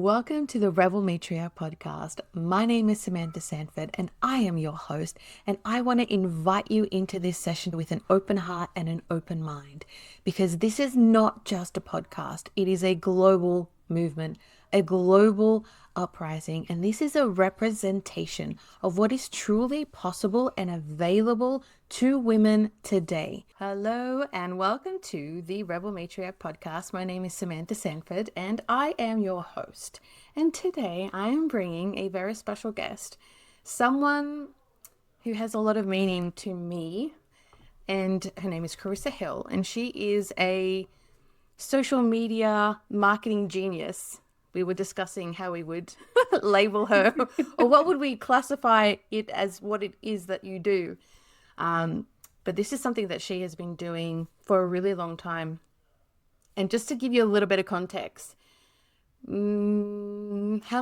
Welcome to the Rebel Matriarch Podcast. My name is Samantha Sanford and I am your host, and I want to invite you into this session with an open heart and an open mind, because this is not just a podcast. It is a global movement, a global uprising, and this is a representation of what is truly possible and available to women today. Hello and welcome to the Rebel Matriarch Podcast. My name is Samantha Sanford and I am your host. And today I am bringing a very special guest, someone who has a lot of meaning to me, and her name is Carissa Hill, and she is a social media marketing genius. We were discussing how we would label her, or what would we classify it as, what it is that you do. But this is something that she has been doing for a really long time. And just to give you a little bit of context, how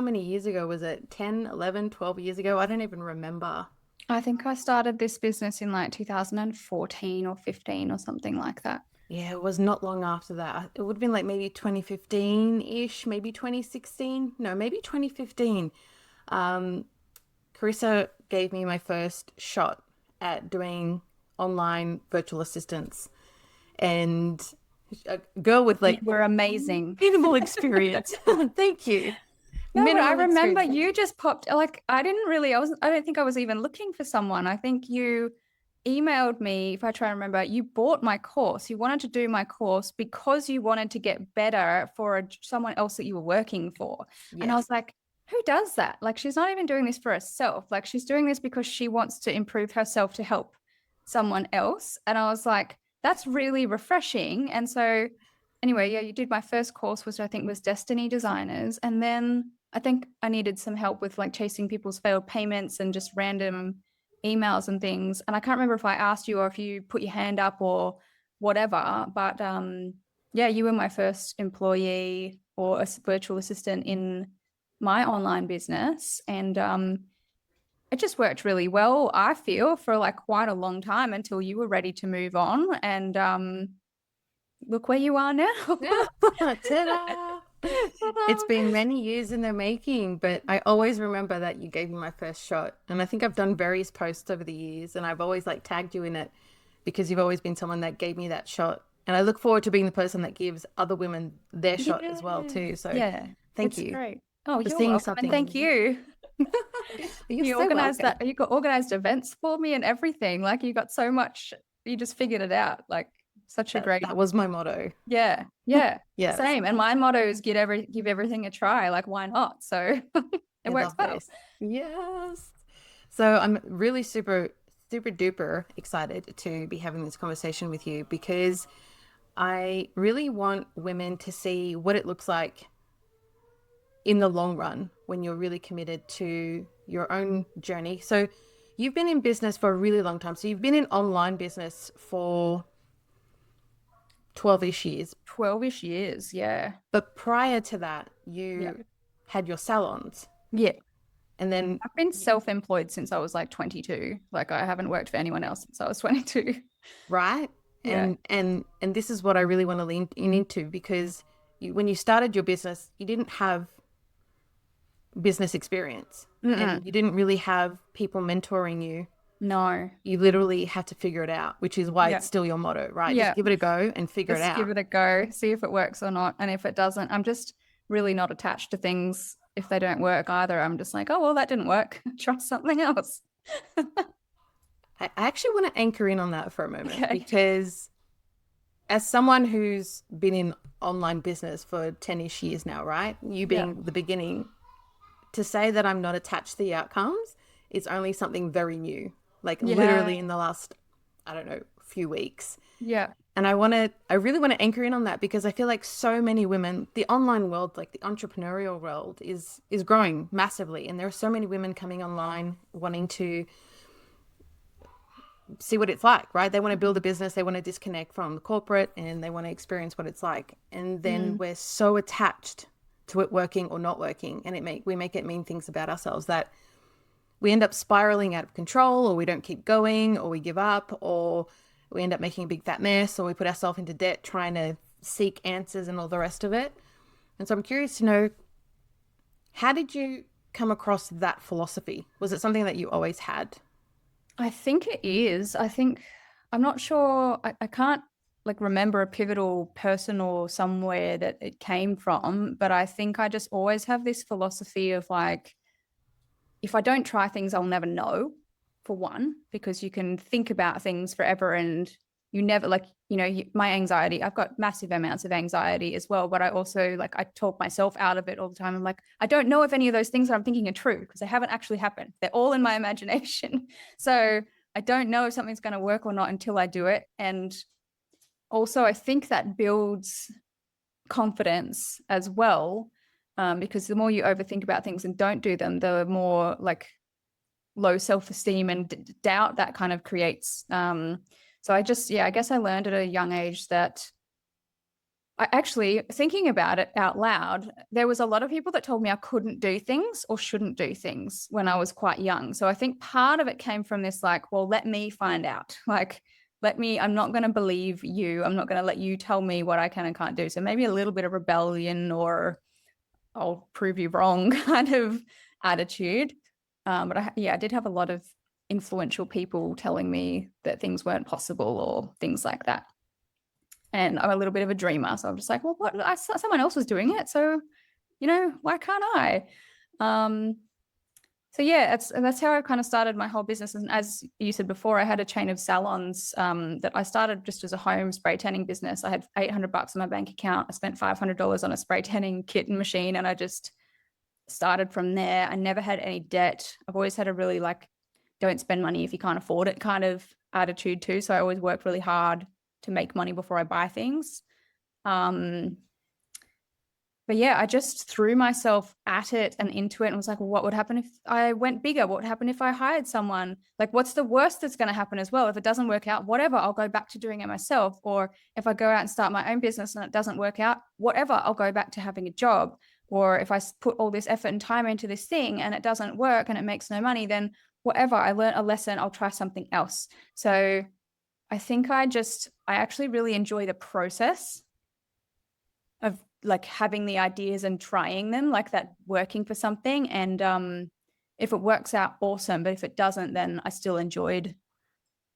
many years ago was it? 10, 11, 12 years ago? I don't even remember. I think I started this business in like 2014 or 15 or something like that. Yeah, it was not long after that. It would have been like maybe 2015-ish, maybe 2016. No, maybe 2015. Carissa gave me my first shot at doing online virtual assistants. And a girl with like... We're amazing. Minimal experience. Thank you. No, but I remember you just popped, like, I don't think I was even looking for someone. I think you emailed me, if I try to remember, you bought my course. You wanted to do my course because you wanted to get better for someone else that you were working for. Yes. And I was like, who does that? Like, she's not even doing this for herself. Like, she's doing this because she wants to improve herself to help someone else. And I was like, that's really refreshing. And so anyway, yeah, you did my first course, which I think was Destiny Designers. And then I think I needed some help with like chasing people's failed payments and just random emails and things. And I can't remember if I asked you or if you put your hand up or whatever, but yeah, you were my first employee or a virtual assistant in my online business. And it just worked really well, I feel, for like quite a long time until you were ready to move on. And look where you are now. Ta-da! It's been many years in the making, but I always remember that you gave me my first shot. And I think I've done various posts over the years, and I've always like tagged you in it because you've always been someone that gave me that shot. And I look forward to being the person that gives other women their shot as well too. So yeah, thank you. Great. Oh, you're welcome. And thank you. You so organized welcome. That. You got organized events for me and everything. Like, you got so much. You just figured it out. Like, such a great. That was my motto. Yeah. Yes. Same. And my motto is give everything a try. Like, why not? So it works well. Yes. So I'm really super duper excited to be having this conversation with you, because I really want women to see what it looks like in the long run when you're really committed to your own journey. So you've been in business for a really long time. So you've been in online business for 12-ish years. 12-ish years, yeah. But prior to that, you had your salons. Yeah. And then I've been self-employed since I was like 22. Like, I haven't worked for anyone else since I was 22. Right. Yeah. And this is what I really want to lean into, because when you started your business, you didn't have business experience. And you didn't really have people mentoring you. No. You literally had to figure it out, which is why it's still your motto, right? Just give it a go and figure it out. Give it a go, see if it works or not. And if it doesn't, I'm just really not attached to things if they don't work either. I'm just like, oh, well, that didn't work. Try something else. I actually want to anchor in on that for a moment, because as someone who's been in online business for 10-ish years now, right? You being the beginning, to say that I'm not attached to the outcomes is only something very new, like literally in the last, I don't know, few weeks. Yeah. And I really want to anchor in on that, because I feel like so many women, the online world, like the entrepreneurial world is growing massively. And there are so many women coming online wanting to see what it's like, right? They want to build a business, they want to disconnect from the corporate, and they want to experience what it's like. And then we're so attached to it working or not working, and we make it mean things about ourselves that we end up spiraling out of control, or we don't keep going, or we give up, or we end up making a big fat mess, or we put ourselves into debt trying to seek answers and all the rest of it. And so I'm curious to know, How did you come across that philosophy? Was it something that you always had? I think it is. I'm not sure. I can't like remember a pivotal person or somewhere that it came from, but I think I just always have this philosophy of like, if I don't try things, I'll never know, for one, because you can think about things forever and you never like, my anxiety, I've got massive amounts of anxiety as well, but I also like, I talk myself out of it all the time. I'm like, I don't know if any of those things that I'm thinking are true because they haven't actually happened. They're all in my imagination. So I don't know if something's going to work or not until I do it. And also I think that builds confidence as well, because the more you overthink about things and don't do them, the more like low self-esteem and doubt that kind of creates. So I guess I learned at a young age that I actually, thinking about it out loud, there was a lot of people that told me I couldn't do things or shouldn't do things when I was quite young. So I think part of it came from this, like, well, let me find out. Like, I'm not going to believe you. I'm not going to let you tell me what I can and can't do. So maybe a little bit of rebellion or I'll prove you wrong kind of attitude. But I did have a lot of influential people telling me that things weren't possible or things like that. And I'm a little bit of a dreamer. So I'm just like, well, someone else was doing it. So, why can't I? So yeah, that's how I kind of started my whole business. And as you said before, I had a chain of salons that I started just as a home spray tanning business. I had $800 in my bank account. I spent $500 on a spray tanning kit and machine, and I just started from there. I never had any debt. I've always had a really like, don't spend money if you can't afford it kind of attitude too. So I always work really hard to make money before I buy things. But yeah, I just threw myself at it and into it and was like, well, what would happen if I went bigger? What would happen if I hired someone? Like, what's the worst that's going to happen as well? If it doesn't work out, whatever, I'll go back to doing it myself. Or if I go out and start my own business and it doesn't work out, whatever, I'll go back to having a job. Or if I put all this effort and time into this thing and it doesn't work and it makes no money, then whatever, I learned a lesson, I'll try something else. So I think I actually really enjoy the process of like having the ideas and trying them, like that working for something. And if it works out, awesome. But if it doesn't, then I still enjoyed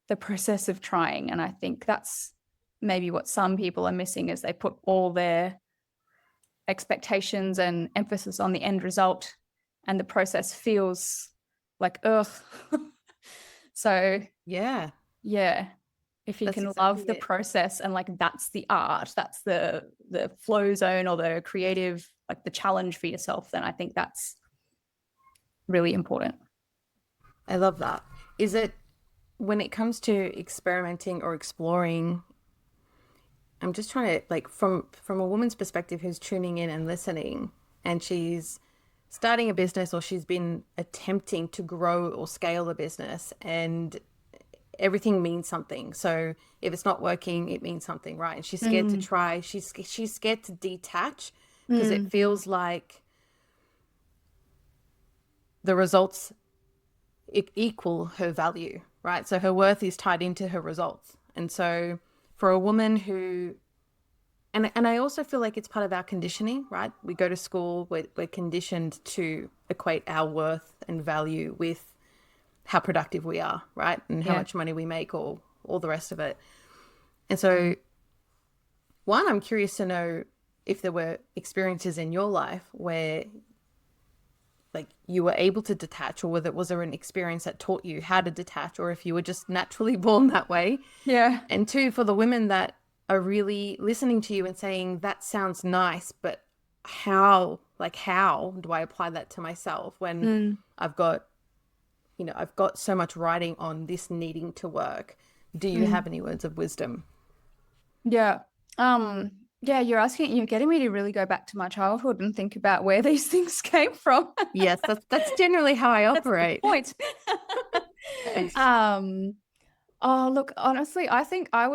the process of trying. And I think that's maybe what some people are missing, is they put all their expectations and emphasis on the end result, and the process feels like, ugh. So yeah. If you can love the process and like that's the art, that's the flow zone or the creative, like the challenge for yourself, then I think that's really important. I love that. Is it, when it comes to experimenting or exploring, I'm just trying to like from a woman's perspective who's tuning in and listening, and she's starting a business or she's been attempting to grow or scale a business, and everything means something. So if it's not working, it means something, right? And she's scared to try. She's scared to detach because it feels like the results equal her value, right? So her worth is tied into her results. And so for a woman who, and I also feel like it's part of our conditioning, right? We go to school, we're conditioned to equate our worth and value with how productive we are, right? And how much money we make, or all the rest of it. And so one, I'm curious to know if there were experiences in your life where like you were able to detach, or was there an experience that taught you how to detach, or if you were just naturally born that way. Yeah. And two, for the women that are really listening to you and saying, that sounds nice, but how do I apply that to myself when I've got so much writing on this needing to work? Do you have any words of wisdom? Yeah. You're getting me to really go back to my childhood and think about where these things came from. Yes, that's generally how I operate. That's the point. Oh, look, honestly, I think I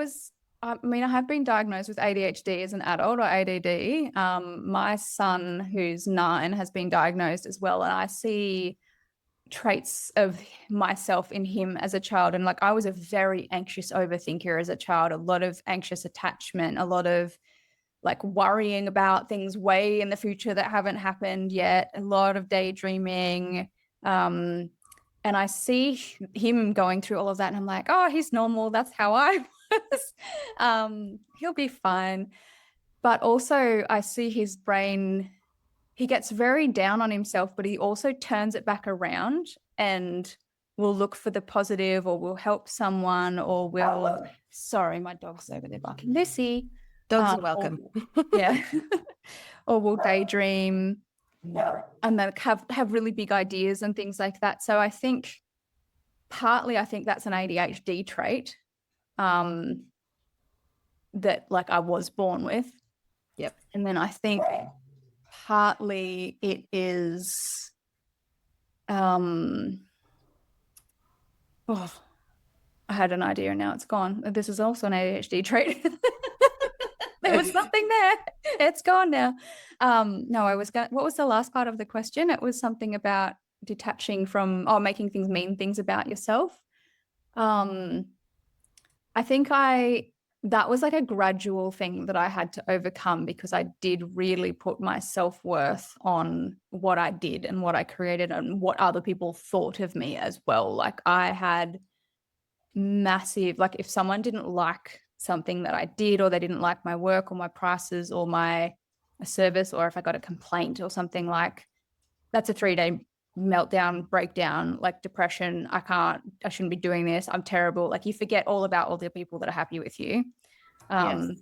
have been diagnosed with ADHD as an adult, or ADD. My son, who's 9, has been diagnosed as well, and I see traits of myself in him as a child. And like, I was a very anxious overthinker as a child, a lot of anxious attachment, a lot of like worrying about things way in the future that haven't happened yet, a lot of daydreaming. And I see him going through all of that and I'm like, oh, he's normal. That's how I was. He'll be fine. But also I see his brain, he gets very down on himself, but he also turns it back around and will look for the positive or will help someone or will, sorry, my dog's over there barking. Lucy. Dogs are welcome. Yeah. Or will daydream and then have really big ideas and things like that. So I think partly that's an ADHD trait that like I was born with. Yep. And then I think partly it is I had an idea and now it's gone. This is also an ADHD trait. There was something there. It's gone now. No, what was the last part of the question? It was something about detaching from, making things mean things about yourself. I think that was like a gradual thing that I had to overcome because I did really put my self-worth on what I did and what I created and what other people thought of me as well. Like I had massive, like if someone didn't like something that I did or they didn't like my work or my prices or my service, or if I got a complaint or something, like that's a 3-day meltdown, breakdown, like depression. I shouldn't be doing this. I'm terrible. Like you forget all about all the people that are happy with you. Yes.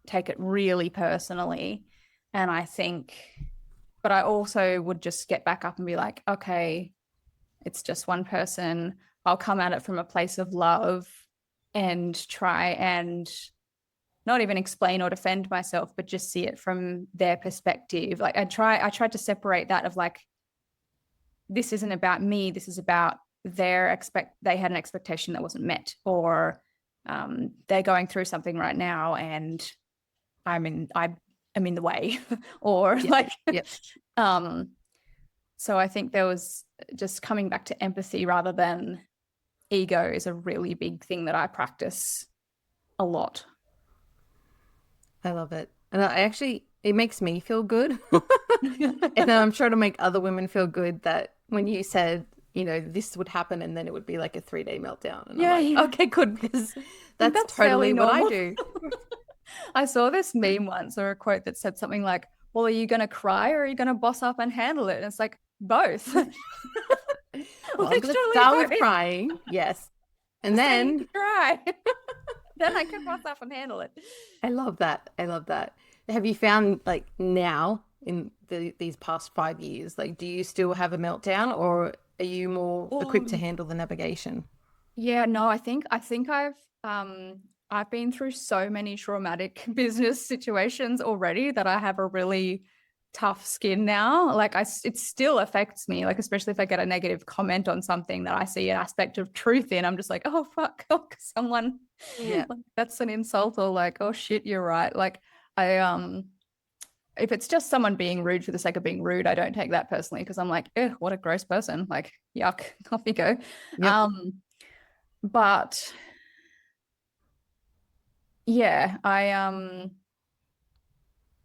Take it really personally. And I think, but I also would just get back up and be like, okay, it's just one person. I'll come at it from a place of love and try and not even explain or defend myself, but just see it from their perspective. Like I tried to separate that of like, this isn't about me. This is about they had an expectation that wasn't met, or they're going through something right now and I'm in the way or so I think there was just coming back to empathy rather than ego is a really big thing that I practice a lot. I love it. And it makes me feel good. And I'm sure to make other women feel good that when you said, this would happen and then it would be like a 3-day meltdown. And I'm like, okay, good, because that's totally what I do. I saw this meme once or a quote that said something like, well, are you going to cry or are you going to boss up and handle it? And it's like, both. Well, I'm going to start with crying. Yes. And then cry. Then I can boss up and handle it. I love that. Have you found like now in these past 5 years, like, do you still have a meltdown or are you more equipped to handle the navigation? Yeah, no, I think I've been through so many traumatic business situations already that I have a really tough skin now. Like it still affects me, like especially if I get a negative comment on something that I see an aspect of truth in, I'm just like, oh fuck, someone, like, that's an insult, or like, oh shit, you're right. Like if it's just someone being rude for the sake of being rude, I don't take that personally because I'm like, what a gross person. Like, yuck, off you go. Yep. But yeah,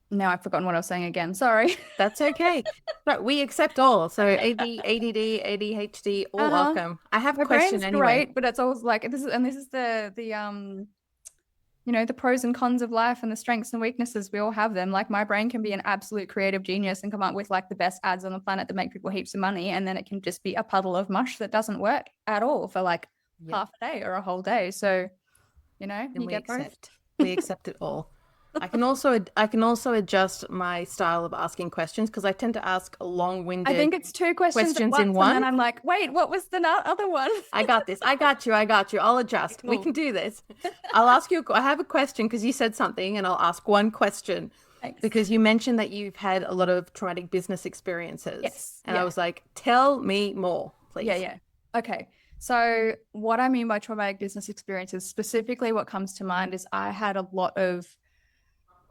now I've forgotten what I was saying again. Sorry. That's okay. But we accept all. So ADD, ADHD, all welcome. I have a question anyway. Great, but it's always like this is the the pros and cons of life and the strengths and weaknesses. We all have them. Like my brain can be an absolute creative genius and come up with like the best ads on the planet that make people heaps of money, and then it can just be a puddle of mush that doesn't work at all for like half a day or a whole day. So you get both. We accept it all. I can also adjust my style of asking questions because I tend to ask long-winded. I think it's 2 questions at once, in one. And then I'm like, wait, what was the other one? I got this. I got you. I'll adjust. Cool. We can do this. I'll ask you. I have a question because you said something, and I'll ask one question. Thanks. Because you mentioned that you've had a lot of traumatic business experiences. Yes. And I was like, tell me more, please. Yeah. Okay. So what I mean by traumatic business experiences, specifically what comes to mind is I had a lot of,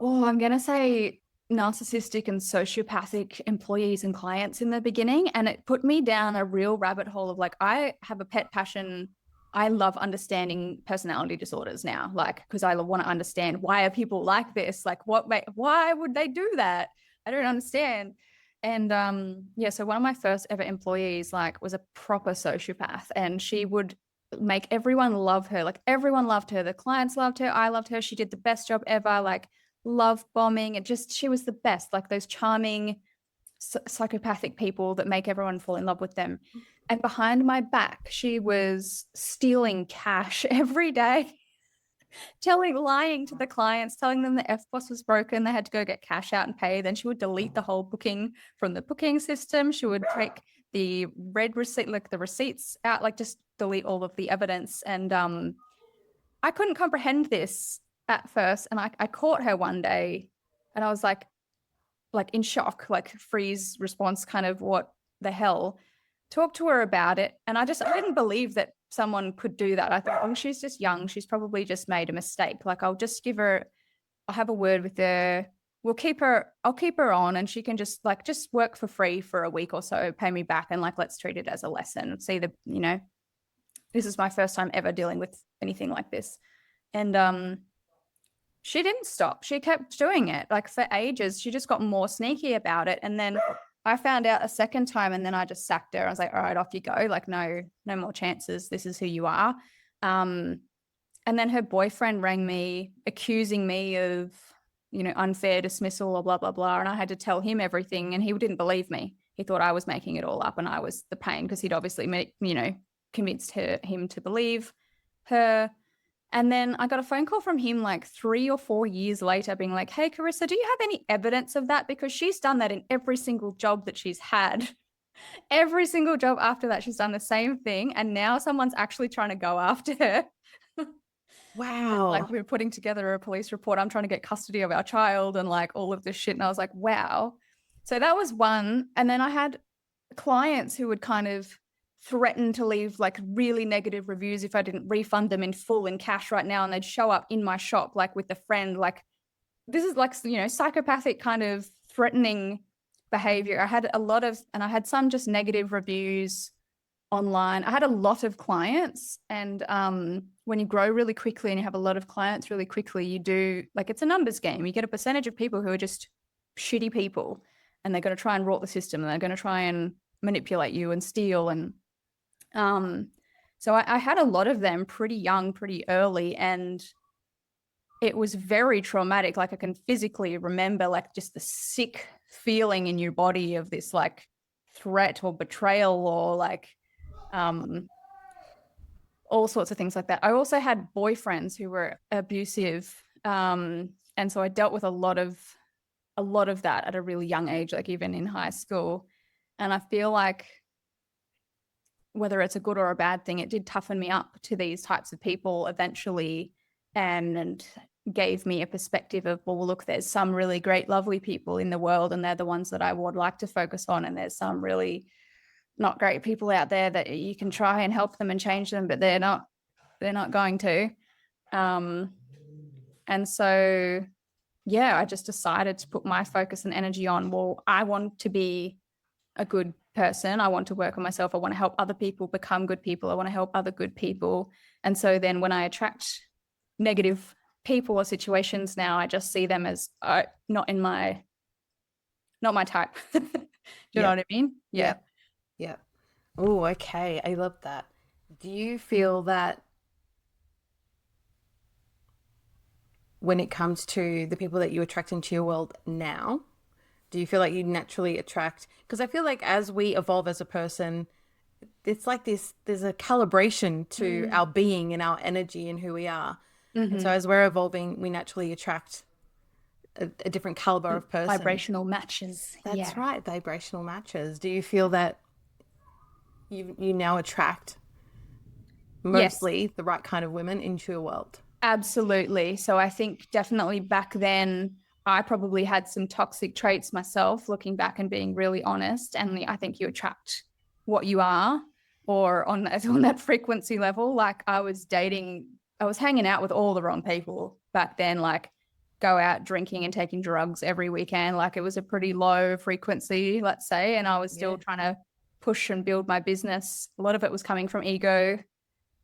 I'm going to say narcissistic and sociopathic employees and clients in the beginning. And it put me down a real rabbit hole of like, I have a pet passion. I love understanding personality disorders now, like, because I want to understand, why are people like this? Like, why would they do that? I don't understand. And so one of my first ever employees like was a proper sociopath, and she would make everyone love her. Like, everyone loved her. The clients loved her. I loved her. She did the best job ever. Like, love bombing. She was the best. Like, those charming psychopathic people that make everyone fall in love with them. And behind my back, she was stealing cash every day, lying to the clients, telling them the FBOS was broken. They had to go get cash out and pay. Then she would delete the whole booking from the booking system. She would take the red receipt, like the receipts out, like just delete all of the evidence. And I couldn't comprehend this at first. And I caught her one day, and I was like in shock, like freeze response, kind of, what the hell? Talked to her about it, and I didn't believe that someone could do that. I thought, oh, she's just young. She's probably just made a mistake. Like, I'll have a word with her. I'll keep her on, and she can just work for free for a week or so, pay me back, and like, let's treat it as a lesson. See, this is my first time ever dealing with anything like this. And she didn't stop. She kept doing it, like, for ages. She just got more sneaky about it. And then I found out a second time, and then I just sacked her. I was like, all right, off you go. Like, no more chances. This is who you are. And then her boyfriend rang me, accusing me of, unfair dismissal or blah, blah, blah. And I had to tell him everything, and he didn't believe me. He thought I was making it all up and I was the pain, because he'd obviously, convinced him to believe her. And then I got a phone call from him like 3 or 4 years later, being like, hey, Carissa, do you have any evidence of that? Because she's done that in every single job that she's had. Every single job after that, she's done the same thing. And now someone's actually trying to go after her. Wow. Like, we're putting together a police report. I'm trying to get custody of our child and like all of this shit. And I was like, wow. So that was one. And then I had clients who would kind of threaten to leave like really negative reviews if I didn't refund them in full in cash right now. And they'd show up in my shop, like with a friend. Like, this is like, psychopathic kind of threatening behavior. I had some just negative reviews online. I had a lot of clients, and when you grow really quickly and you have a lot of clients really quickly, you do, like, it's a numbers game. You get a percentage of people who are just shitty people, and they're going to try and rot the system, and they're going to try and manipulate you and steal. And so I had a lot of them pretty young, pretty early, and it was very traumatic. Like, I can physically remember like just the sick feeling in your body of this like threat or betrayal or like all sorts of things like that. I also had boyfriends who were abusive, and so I dealt with a lot of that at a really young age, like even in high school. And I feel like, whether it's a good or a bad thing, it did toughen me up to these types of people eventually, and gave me a perspective of, well, look, there's some really great, lovely people in the world, and they're the ones that I would like to focus on. And there's some really not great people out there that you can try and help them and change them, but they're not going to. And so, yeah, I just decided to put my focus and energy on, well, I want to be a good person. I want to work on myself. I want to help other people become good people. I want to help other good people. And so then when I attract negative people or situations now, I just see them as not my type. Do you know what I mean? Yeah. Oh, okay. I love that. Do you feel that when it comes to the people that you attract into your world now, do you feel like you naturally attract? Because I feel like as we evolve as a person, it's like there's a calibration to our being and our energy and who we are. And so as we're evolving, we naturally attract a different caliber of person. Vibrational matches. That's right, vibrational matches. Do you feel that you now attract mostly the right kind of women into your world? Absolutely. So I think definitely back then, I probably had some toxic traits myself, looking back and being really honest. And I think you attract what you are, or on that frequency level. Like, I was hanging out with all the wrong people back then, like go out drinking and taking drugs every weekend. Like, it was a pretty low frequency, let's say. And I was still trying to push and build my business. A lot of it was coming from ego.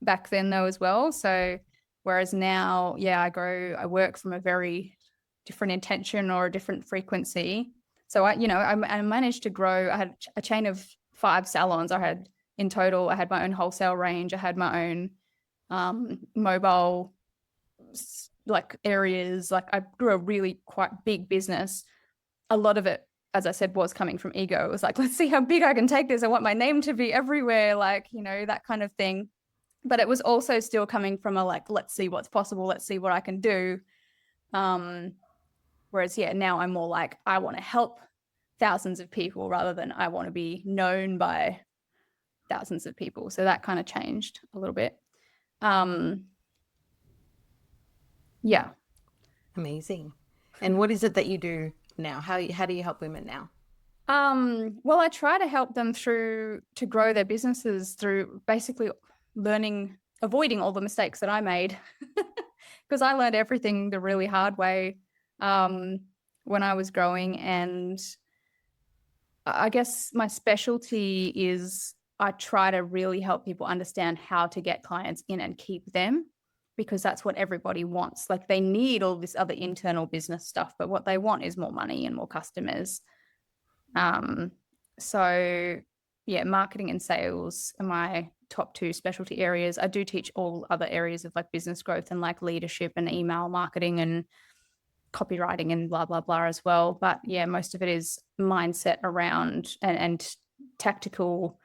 back then though as well. So whereas now, I work from a very different intention or a different frequency. So I managed to grow. I had a chain of 5 salons. I had my own wholesale range. I had my own mobile like areas. Like I grew a really quite big business. A lot of it, as I said, was coming from ego. It was like, let's see how big I can take this. I want my name to be everywhere, like, that kind of thing. But it was also still coming from a like, let's see what's possible. Let's see what I can do. Whereas, now I'm more like, I want to help thousands of people rather than I want to be known by thousands of people. So that kind of changed a little bit. Yeah. Amazing. And what is it that you do now? How do you help women now? Well, I try to help them to grow their businesses through basically avoiding all the mistakes that I made, because I learned everything the really hard way when I was growing. And I guess my specialty is I try to really help people understand how to get clients in and keep them, because that's what everybody wants. Like they need all this other internal business stuff, but what they want is more money and more customers. So marketing and sales are my top 2 specialty areas. I do teach all other areas of like business growth and like leadership and email marketing and copywriting and blah, blah, blah as well. But most of it is mindset around and tactical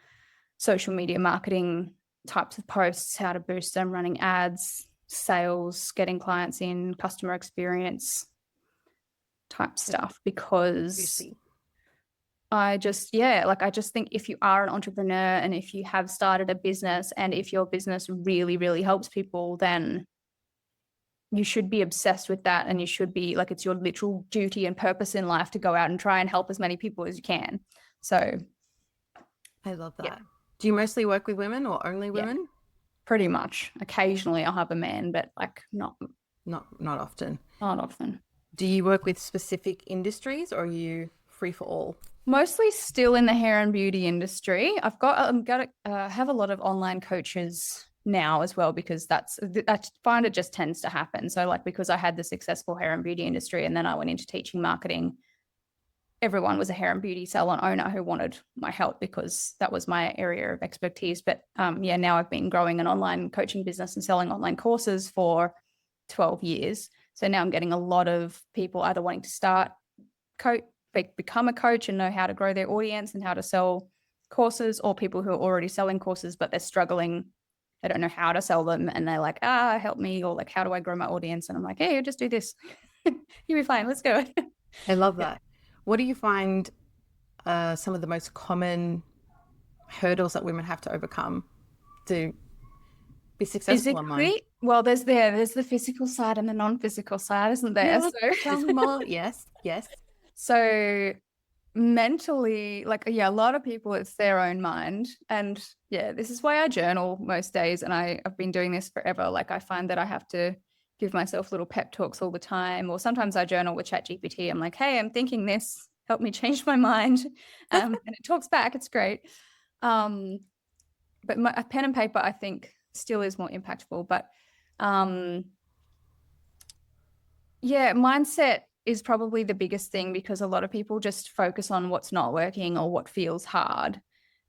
social media marketing types of posts, how to boost them, running ads, sales, getting clients in, customer experience type stuff, because I just think if you are an entrepreneur and if you have started a business and if your business really, really helps people, then you should be obsessed with that. And you should be like, it's your literal duty and purpose in life to go out and try and help as many people as you can. So I love that. Yeah. Do you mostly work with women or only women? Yeah, pretty much. Occasionally I'll have a man, but like not often. Not often. Do you work with specific industries or are you free for all? Mostly still in the hair and beauty industry. I've got have a lot of online coaches now as well, because I find it just tends to happen. So like, because I had the successful hair and beauty industry and then I went into teaching marketing, everyone was a hair and beauty salon owner who wanted my help because that was my area of expertise. But now I've been growing an online coaching business and selling online courses for 12 years. So now I'm getting a lot of people either wanting to become a coach and know how to grow their audience and how to sell courses, or people who are already selling courses, but they're struggling. They don't know how to sell them. And they're like, help me. Or like, how do I grow my audience? And I'm like, hey, just do this. You'll be fine. Let's go. I love that. What do you find some of the most common hurdles that women have to overcome to be successful online? Well, there's the physical side and the non-physical side, isn't there? Yeah, so tell me more. Yes. So mentally, a lot of people, it's their own mind. And this is why I journal most days. And I've been doing this forever. Like I find that I have to give myself little pep talks all the time. Or sometimes I journal with ChatGPT. I'm like, hey, I'm thinking this, help me change my mind. And it talks back. It's great. But a pen and paper, I think, still is more impactful. But mindset is probably the biggest thing, because a lot of people just focus on what's not working or what feels hard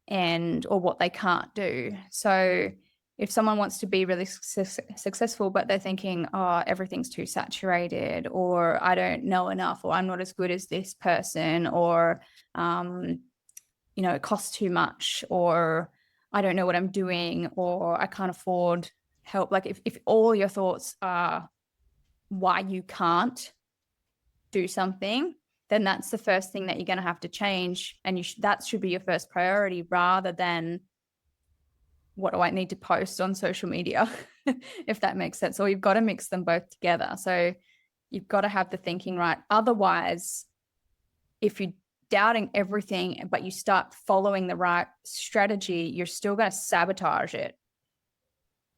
or what they can't do. So if someone wants to be really successful, but they're thinking, everything's too saturated, or I don't know enough, or I'm not as good as this person, or, it costs too much, or I don't know what I'm doing, or I can't afford help. Like if all your thoughts are why you can't do something, then that's the first thing that you're going to have to change. And that should be your first priority, rather than what do I need to post on social media, if that makes sense. Or you've got to mix them both together. So you've got to have the thinking right. Otherwise, if you're doubting everything, but you start following the right strategy, you're still going to sabotage it.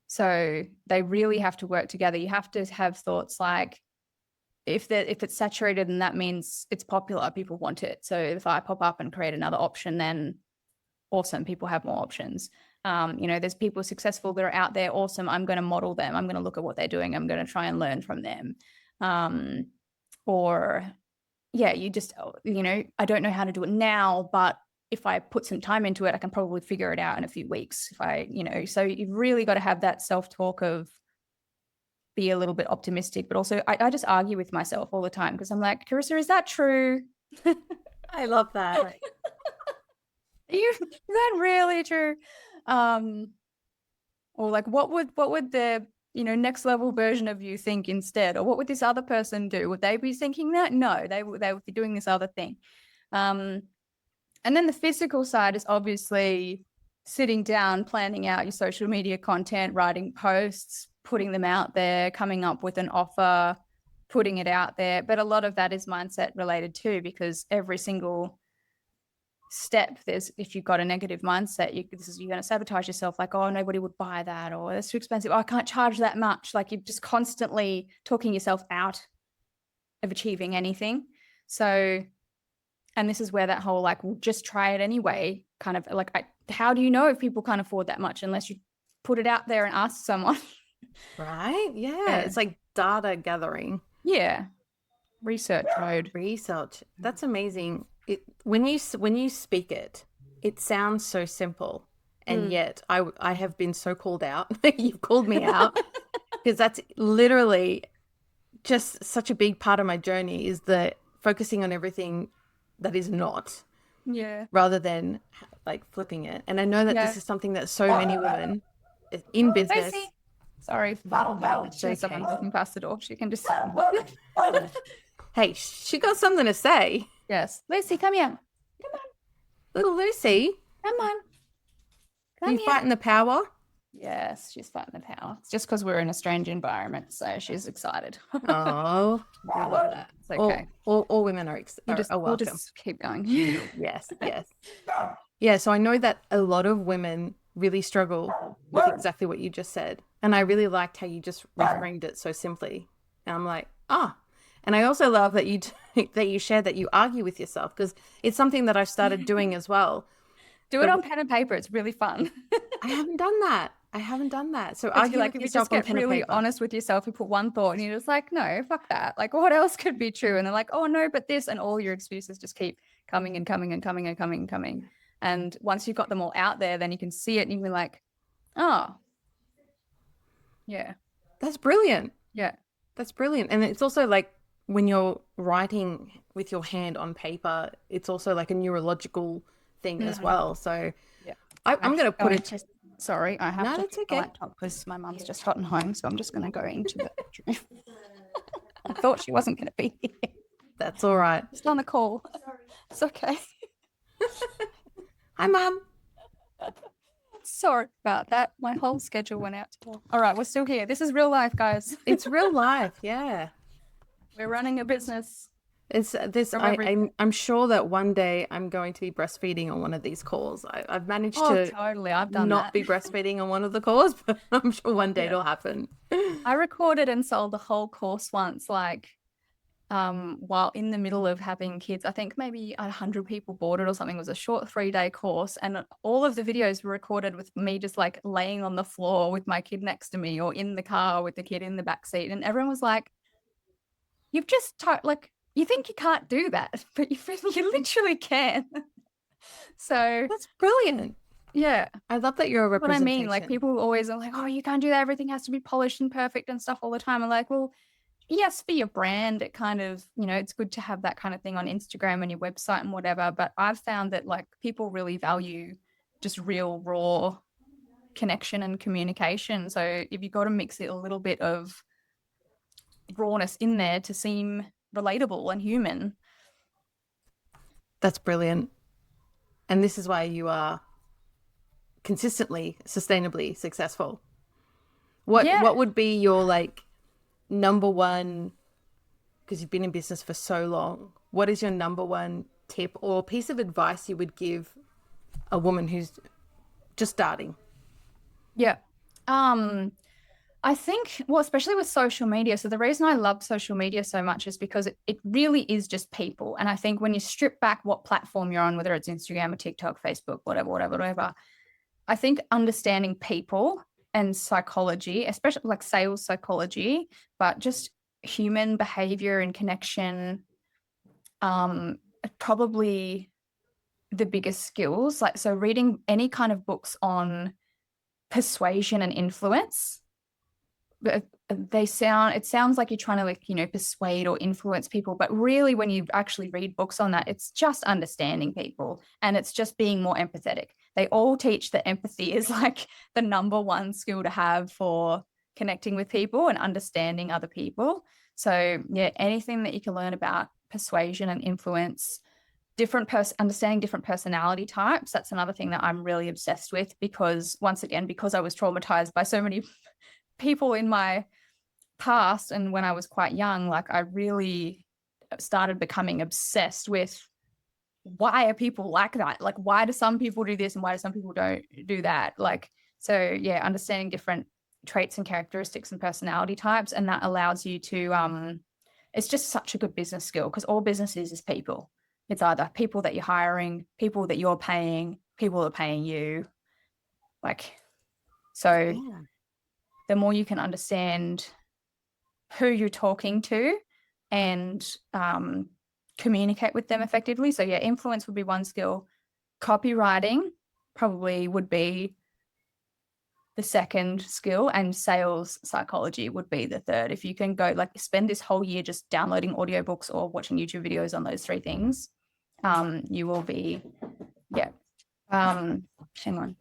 So they really have to work together. You have to have thoughts like, if it's saturated, then that means it's popular, people want it. So if I pop up and create another option, then awesome, people have more options. There's people successful that are out there. Awesome. I'm going to model them. I'm going to look at what they're doing. I'm going to try and learn from them. You just, I don't know how to do it now, but if I put some time into it, I can probably figure it out in a few weeks. So you've really got to have that self-talk of be a little bit optimistic, but also I just argue with myself all the time because I'm like, Carissa, is that true? I love that. Is that really true? Or like, what would the next level version of you think instead? Or what would this other person do? Would they be thinking that? No, they would be doing this other thing. And then the physical side is obviously sitting down, planning out your social media content, writing posts, putting them out there, coming up with an offer, putting it out there. But a lot of that is mindset related too, because every single step, if you've got a negative mindset, you're going to sabotage yourself, like, oh, nobody would buy that, or that's too expensive, oh, I can't charge that much. Like, you're just constantly talking yourself out of achieving anything. So, and this is where that whole like, we'll just try it anyway kind of like, how do you know if people can't afford that much unless you put it out there and ask someone? Right? Yeah. It's like data gathering. Yeah. Research mode. Research. That's amazing. When you speak it, it sounds so simple, and yet I have been so called out. You've called me out because that's literally just such a big part of my journey, is the focusing on everything that is not, rather than like flipping it. And I know that this is something that so many women in business. Sorry, someone walking past the door. She can just. Hey, she got something to say. Yes. Lucy, come here. Come on. Little Lucy. Come on. Are you fighting the power? Yes, she's fighting the power. It's just because we're in a strange environment, so she's excited. Oh. I love that. It's okay. All women are welcome. We'll just keep going. Yes. Yeah, so I know that a lot of women really struggle with exactly what you just said. And I really liked how you just reframed it so simply. And I'm like, And I also love that you shared that you argue with yourself, because it's something that I've started doing as well. Do it on pen and paper. It's really fun. I haven't done that. So argue with yourself on pen and paper. If you just get really honest with yourself, you put one thought and you're just like, no, fuck that. Like, what else could be true? And they're like, oh no, but this, and all your excuses just keep coming and coming and coming and coming and coming. And once you've got them all out there, then you can see it and you can be like, oh, yeah. That's brilliant. Yeah. That's brilliant. And it's also like when you're writing with your hand on paper, it's also like a neurological thing as well. So I'm going to put it. Sorry, I have to it's okay. My laptop because my mum's just gotten home. So I'm just going to go into the bedroom. I thought she wasn't going to be here. That's all right. Just on the call. It's okay. Hi, Mum. Sorry about that. My whole schedule went out. All right, we're still here. This is real life, guys. It's real life, yeah. We're running a business. It's this. I'm sure that one day I'm going to be breastfeeding on one of these calls. I've managed to totally. I've done not be breastfeeding on one of the calls, but I'm sure one day it'll happen. I recorded and sold the whole course once, while in the middle of having kids. I think maybe 100 people bought it or something. It was a short 3-day course, and all of the videos were recorded with me just like laying on the floor with my kid next to me, or in the car with the kid in the back seat, and everyone was like, "You've just you think you can't do that, but you literally can." So that's brilliant. Yeah, I love that you're a representation. What I mean, like, people always are like, "Oh, you can't do that. Everything has to be polished and perfect and stuff all the time." I'm like, well, yes, for your brand, it kind of, it's good to have that kind of thing on Instagram and your website and whatever. But I've found that like people really value just real, raw connection and communication. So if you got to mix it a little bit of rawness in there to seem relatable and human. That's brilliant. And this is why you are consistently, sustainably successful. What would be your like number one, because you've been in business for so long, what is your number one tip or piece of advice you would give a woman who's just starting? Yeah. I think, well, especially with social media. So the reason I love social media so much is because it really is just people. And I think when you strip back what platform you're on, whether it's Instagram or TikTok, Facebook, whatever, I think understanding people and psychology, especially like sales psychology, but just human behavior and connection, probably the biggest skills. Like, so reading any kind of books on persuasion and influence, it sounds like you're trying to, like, you know, persuade or influence people, but really when you actually read books on that, it's just understanding people, and it's just being more empathetic. They all teach that empathy is like the number one skill to have for connecting with people and understanding other people. So yeah, anything that you can learn about persuasion and influence, understanding different personality types, that's another thing that I'm really obsessed with, because once again, because I was traumatized by so many people in my past and when I was quite young, like I really started becoming obsessed with, why are people like that? Like, why do some people do this and why do some people don't do that? Like, so yeah, understanding different traits and characteristics and personality types, and that allows you to it's just such a good business skill, because all business is people. It's either people that you're hiring, people that you're paying, people that are paying you. Like, so Yeah. the more you can understand who you're talking to and communicate with them effectively. So yeah, influence would be one skill. Copywriting probably would be the second skill, and sales psychology would be the third. If you can go, like, spend this whole year just downloading audiobooks or watching YouTube videos on those three things, you will be, yeah. Hang on.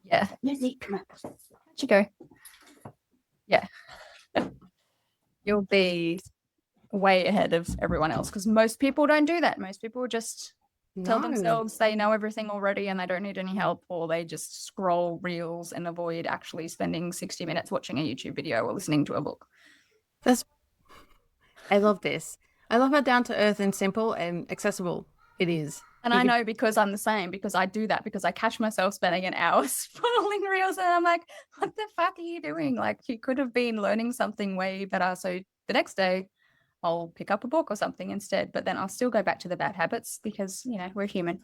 Yeah. How'd you go? Yeah. You'll be way ahead of everyone else, because most people don't do that. Most people just tell themselves they know everything already and they don't need any help, or they just scroll reels and avoid actually spending 60 minutes watching a YouTube video or listening to a book. I love this. I love how down to earth and simple and accessible it is. And I know, because I'm the same, because I do that, because I catch myself spending an hour scrolling reels and I'm like, what the fuck are you doing? Like, you could have been learning something way better. So the next day I'll pick up a book or something instead, but then I'll still go back to the bad habits, because, you know, we're human.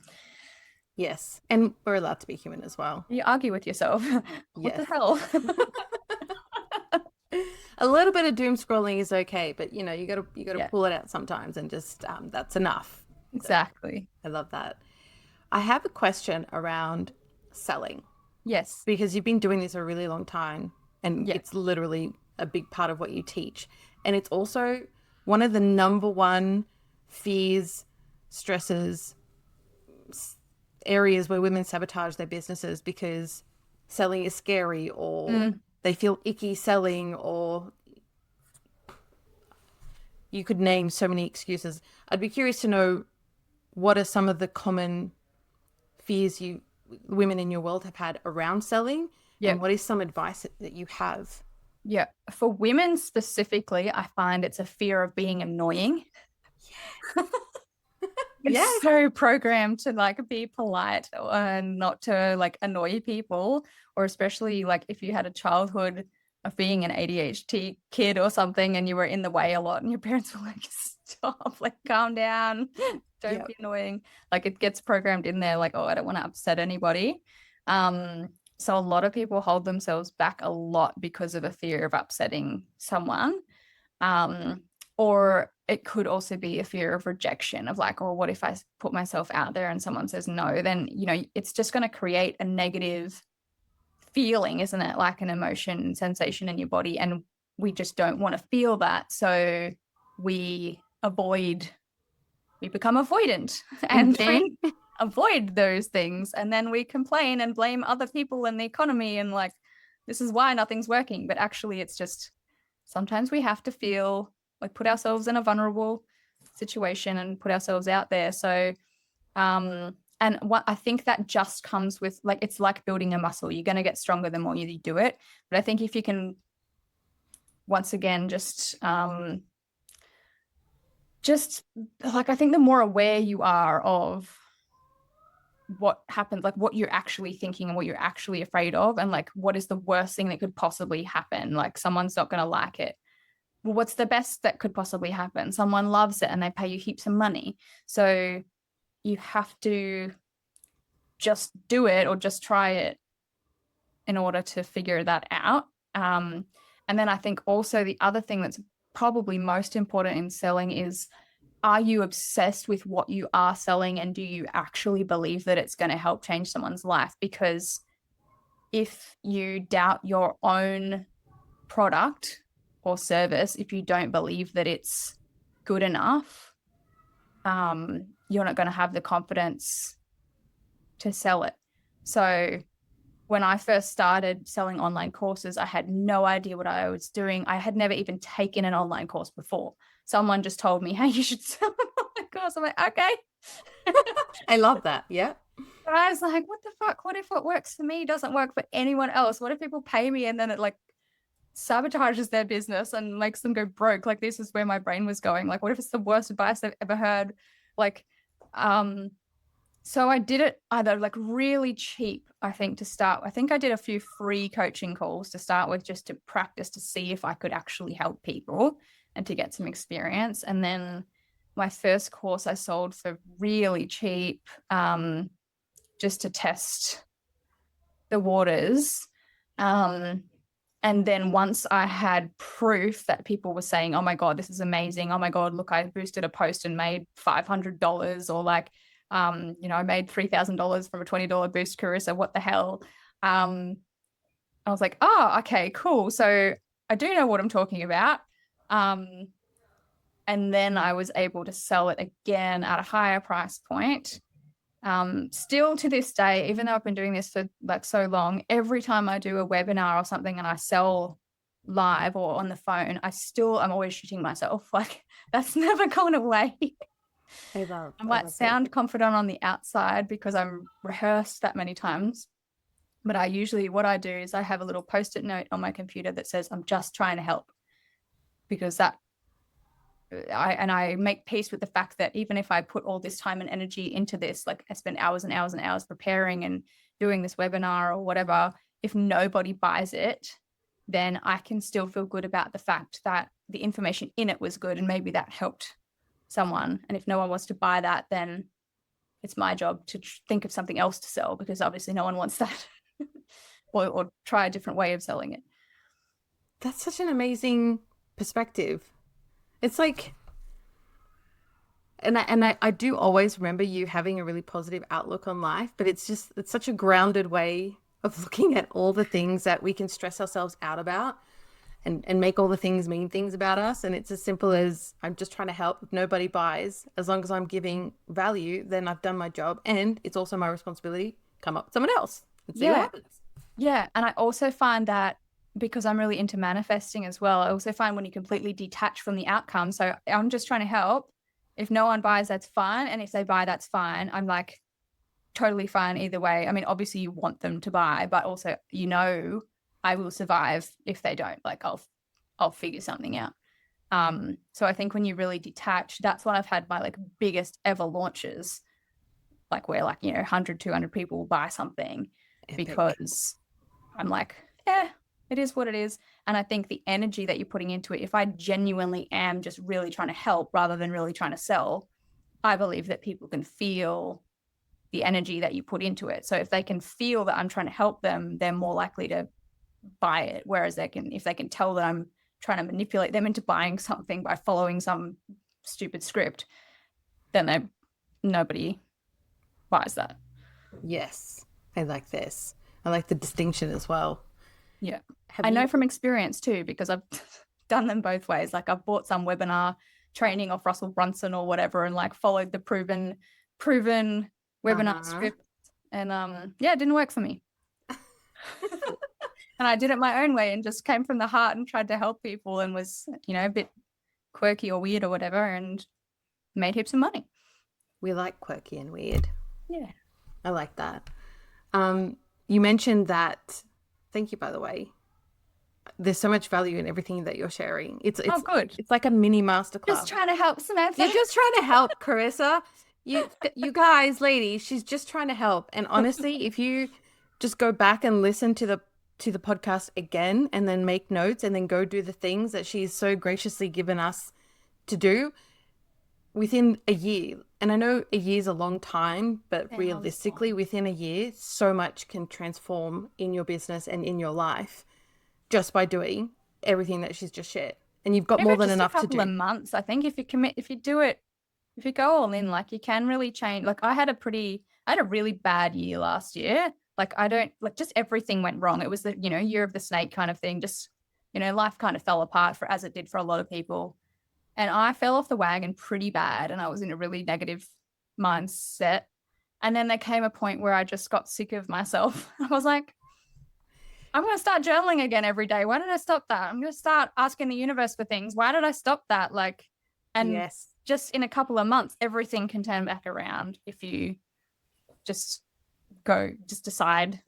Yes. And we're allowed to be human as well. You argue with yourself. What the hell? A little bit of doom scrolling is okay, but you know, you gotta pull it out sometimes, and just that's enough. Exactly. So, I love that. I have a question around selling. Yes. Because you've been doing this a really long time, and it's literally a big part of what you teach. And it's also one of the number one fears, stresses, areas where women sabotage their businesses because selling is scary, or they feel icky selling, or you could name so many excuses. I'd be curious to know, what are some of the common fears women in your world have had around selling, and what is some advice that you have? Yeah. For women specifically, I find it's a fear of being annoying. It's so programmed to, like, be polite and not to, like, annoy people, or especially, like, if you had a childhood of being an ADHD kid or something and you were in the way a lot and your parents were like, stop, like, calm down, don't be annoying. Like, it gets programmed in there, like, oh, I don't want to upset anybody. So a lot of people hold themselves back a lot because of a fear of upsetting someone. Or it could also be a fear of rejection, of like, oh, what if I put myself out there and someone says no? Then, you know, it's just going to create a negative feeling, isn't it? Like an emotion, sensation in your body. And we just don't want to feel that. So we become avoidant and then avoid those things. And then we complain and blame other people and the economy and, like, this is why nothing's working. But actually, it's just sometimes we have to feel like, put ourselves in a vulnerable situation and put ourselves out there. So, and what I think that just comes with, like, it's like building a muscle. You're going to get stronger the more you do it. But I think if you can, once again, just like, I think the more aware you are of what happens, like what you're actually thinking and what you're actually afraid of, and like, what is the worst thing that could possibly happen? Like, someone's not going to like it. Well, what's the best that could possibly happen? Someone loves it and they pay you heaps of money. So you have to just do it or just try it in order to figure that out. And then I think also the other thing that's probably most important in selling is, are you obsessed with what you are selling, and do you actually believe that it's going to help change someone's life? Because if you doubt your own product or service, if you don't believe that it's good enough, you're not going to have the confidence to sell it. So when I first started selling online courses, I had no idea what I was doing. I had never even taken an online course before. Someone just told me, hey, you should sell an online course. I'm like, okay. I love that. Yeah. But I was like, what the fuck? What if what works for me doesn't work for anyone else? What if people pay me and then it like sabotages their business and makes them go broke? Like, this is where my brain was going. Like, what if it's the worst advice I've ever heard? Like, so I did it either like really cheap, I think, to start. I think I did a few free coaching calls to start with, just to practice, to see if I could actually help people and to get some experience. And then my first course I sold for really cheap, just to test the waters. And then once I had proof that people were saying, oh my God, this is amazing. Oh my God, look, I boosted a post and made $500, or like, I made $3,000 from a $20 boost, Carissa, what the hell? I was like, oh, okay, cool. So I do know what I'm talking about. And then I was able to sell it again at a higher price point. Still to this day, even though I've been doing this for like so long, every time I do a webinar or something and I sell live or on the phone, I'm always shooting myself. Like, that's never gone away. I might sound confident on the outside because I'm rehearsed that many times, but what I do is I have a little Post-it note on my computer that says, I'm just trying to help, because I make peace with the fact that even if I put all this time and energy into this, like I spend hours and hours and hours preparing and doing this webinar or whatever, if nobody buys it, then I can still feel good about the fact that the information in it was good and maybe that helped someone. And if no one wants to buy that, then it's my job to think of something else to sell, because obviously no one wants that. or try a different way of selling it. That's such an amazing perspective. It's like, and I do always remember you having a really positive outlook on life, but it's such a grounded way of looking at all the things that we can stress ourselves out about and make all the things mean things about us. And it's as simple as, I'm just trying to help. If nobody buys, as long as I'm giving value, then I've done my job. And it's also my responsibility, come up with someone else and see what happens. Yeah. And I also find that, because I'm really into manifesting as well, I also find when you completely detach from the outcome. So I'm just trying to help. If no one buys, that's fine. And if they buy, that's fine. I'm like totally fine either way. I mean, obviously you want them to buy, but also, I will survive if they don't. Like, I'll figure something out. So I think when you really detach, that's when I've had my like biggest ever launches, like where 100, 200 people will buy something. Epic. Because I'm like, yeah, it is what it is. And I think the energy that you're putting into it, if I genuinely am just really trying to help rather than really trying to sell, I believe that people can feel the energy that you put into it. So if they can feel that I'm trying to help them, they're more likely to buy it. Whereas if they can tell that I'm trying to manipulate them into buying something by following some stupid script, then nobody buys that. Yes. I like this. I like the distinction as well. Yeah. I know from experience too, because I've done them both ways. Like, I've bought some webinar training off Russell Brunson or whatever and like followed the proven webinar script. And it didn't work for me. And I did it my own way and just came from the heart and tried to help people and was, a bit quirky or weird or whatever, and made heaps of money. We like quirky and weird. Yeah. I like that. You mentioned that. Thank you, by the way. There's so much value in everything that you're sharing. It's good. It's like a mini masterclass. Just trying to help, Samantha. You're just trying to help, Carissa. You guys, ladies, she's just trying to help. And honestly, if you just go back and listen to the podcast again and then make notes and then go do the things that she's so graciously given us to do, within a year, and I know a year's a long time, but Sounds realistically long. within a year, so much can transform in your business and in your life just by doing everything that she's just shared. And you've got more Even than just a enough to couple of do. months, I think if you commit, if you do it, if you go all in, like you can really change. Like I had a really bad year last year. Like just everything went wrong. It was the, year of the snake kind of thing. Just, life kind of fell apart as it did for a lot of people. And I fell off the wagon pretty bad and I was in a really negative mindset. And then there came a point where I just got sick of myself. I was like, I'm going to start journaling again every day. Why did I stop that? I'm going to start asking the universe for things. Why did I stop that? And Yes. just in a couple of months, everything can turn back around if you just decide.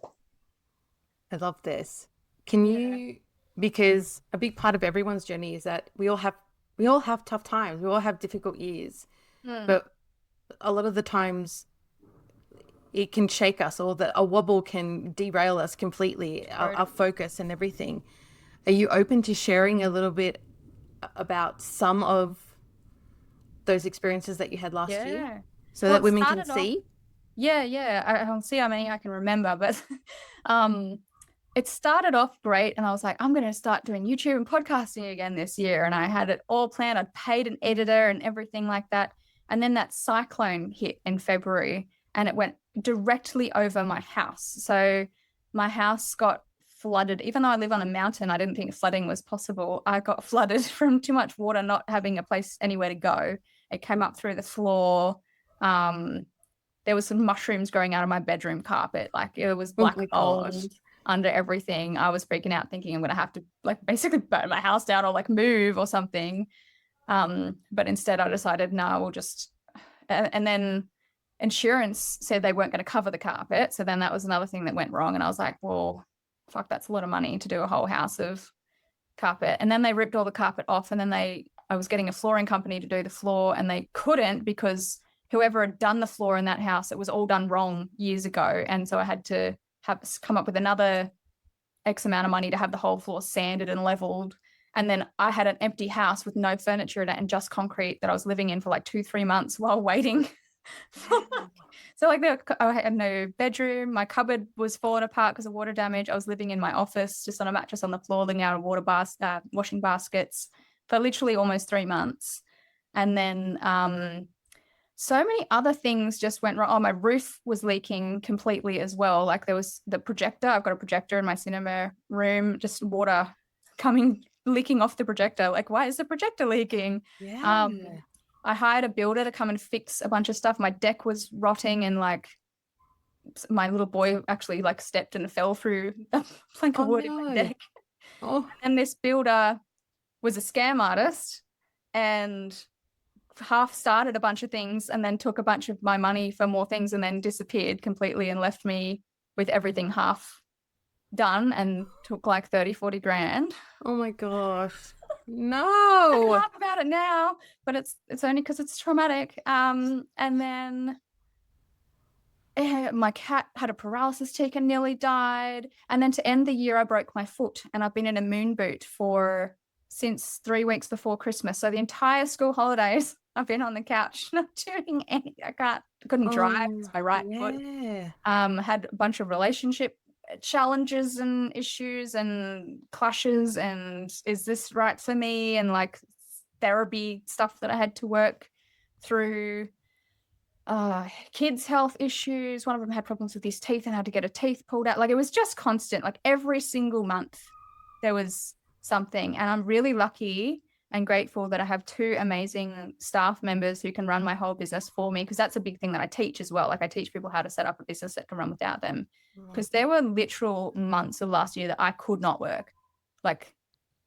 I love this. Can you, because a big part of everyone's journey is that we all have tough times. We all have difficult years, but a lot of the times it can shake us, or that a wobble can derail us completely, our focus and everything. Are you open to sharing a little bit about some of those experiences that you had last year so that women can see? I'll see how many I can remember, but it started off great and I was like, I'm going to start doing YouTube and podcasting again this year. And I had it all planned. I'd paid an editor and everything like that. And then that cyclone hit in February and it went directly over my house. So my house got flooded. Even though I live on a mountain, I didn't think flooding was possible. I got flooded from too much water, not having a place anywhere to go. It came up through the floor. There was some mushrooms growing out of my bedroom carpet. Like it was black mold under everything. I was freaking out thinking I'm going to have to basically burn my house down or move or something. But instead I decided, no, we'll just, and then insurance said they weren't going to cover the carpet. So then that was another thing that went wrong. And I was like, well, fuck, that's a lot of money to do a whole house of carpet. And then they ripped all the carpet off. And then I was getting a flooring company to do the floor and they couldn't because whoever had done the floor in that house, it was all done wrong years ago. And so I had to come up with another X amount of money to have the whole floor sanded and leveled. And then I had an empty house with no furniture in it and just concrete that I was living in for 2-3 months while waiting. So I had no bedroom. My cupboard was falling apart because of water damage. I was living in my office just on a mattress on the floor, living out of washing baskets for literally almost 3 months. And then so many other things just went wrong. Oh, my roof was leaking completely as well. There was the projector. I've got a projector in my cinema room, just water leaking off the projector. Why is the projector leaking? Yeah. I hired a builder to come and fix a bunch of stuff. My deck was rotting and my little boy actually stepped and fell through a plank of wood in my deck. Oh. And this builder was a scam artist and half started a bunch of things and then took a bunch of my money for more things and then disappeared completely and left me with everything half done and took 30-40 grand. Oh my gosh. No. I can laugh about it now, but it's only because it's traumatic. And then my cat had a paralysis tick and nearly died. And then to end the year, I broke my foot and I've been in a moon boot since 3 weeks before Christmas. So the entire school holidays, I've been on the couch, not doing anything. I couldn't drive because my right foot. Had a bunch of relationship challenges and issues and clashes and is this right for me, and therapy stuff that I had to work through. Kids' health issues. One of them had problems with his teeth and had to get a teeth pulled out. It was just constant. Every single month there was something. And I'm really lucky and grateful that I have 2 amazing staff members who can run my whole business for me, because that's a big thing that I teach as well. I teach people how to set up a business that can run without them, because there were literal months of last year that I could not work.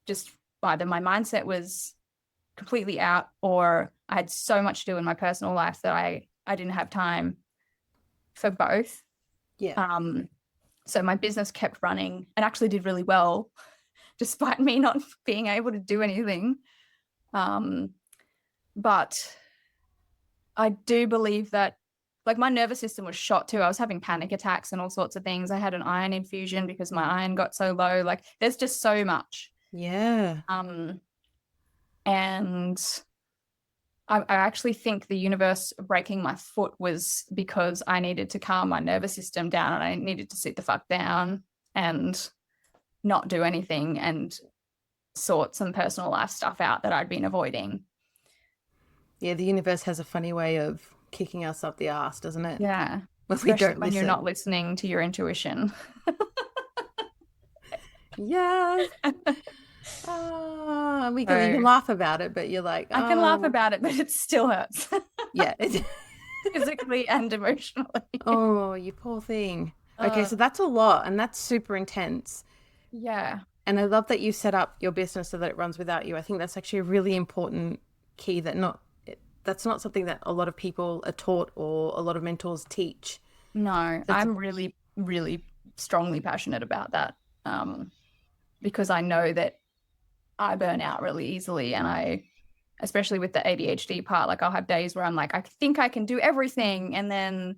Just either my mindset was completely out or I had so much to do in my personal life that I didn't have time for both. Yeah. So my business kept running and actually did really well despite me not being able to do anything. But I do believe that my nervous system was shot too. I was having panic attacks and all sorts of things. I had an iron infusion because my iron got so low. There's just so much. Yeah. And I actually think the universe breaking my foot was because I needed to calm my nervous system down, and I needed to sit the fuck down and not do anything and sort some personal life stuff out that I'd been avoiding. Yeah, the universe has a funny way of kicking us up the ass, doesn't it? Yeah. When we don't when listen. you're not listening to your intuition. Yes. You can laugh about it, but you're like, I can laugh about it, but it still hurts. Yeah. Physically and emotionally. Oh, you poor thing. Okay, so that's a lot, and that's super intense. Yeah. And I love that you set up your business so that it runs without you. I think that's actually a really important key that's not something that a lot of people are taught or a lot of mentors teach. No, I'm really, really strongly passionate about that, because I know that I burn out really easily, and especially with the ADHD part, like I'll have days where I'm like, I think I can do everything, and then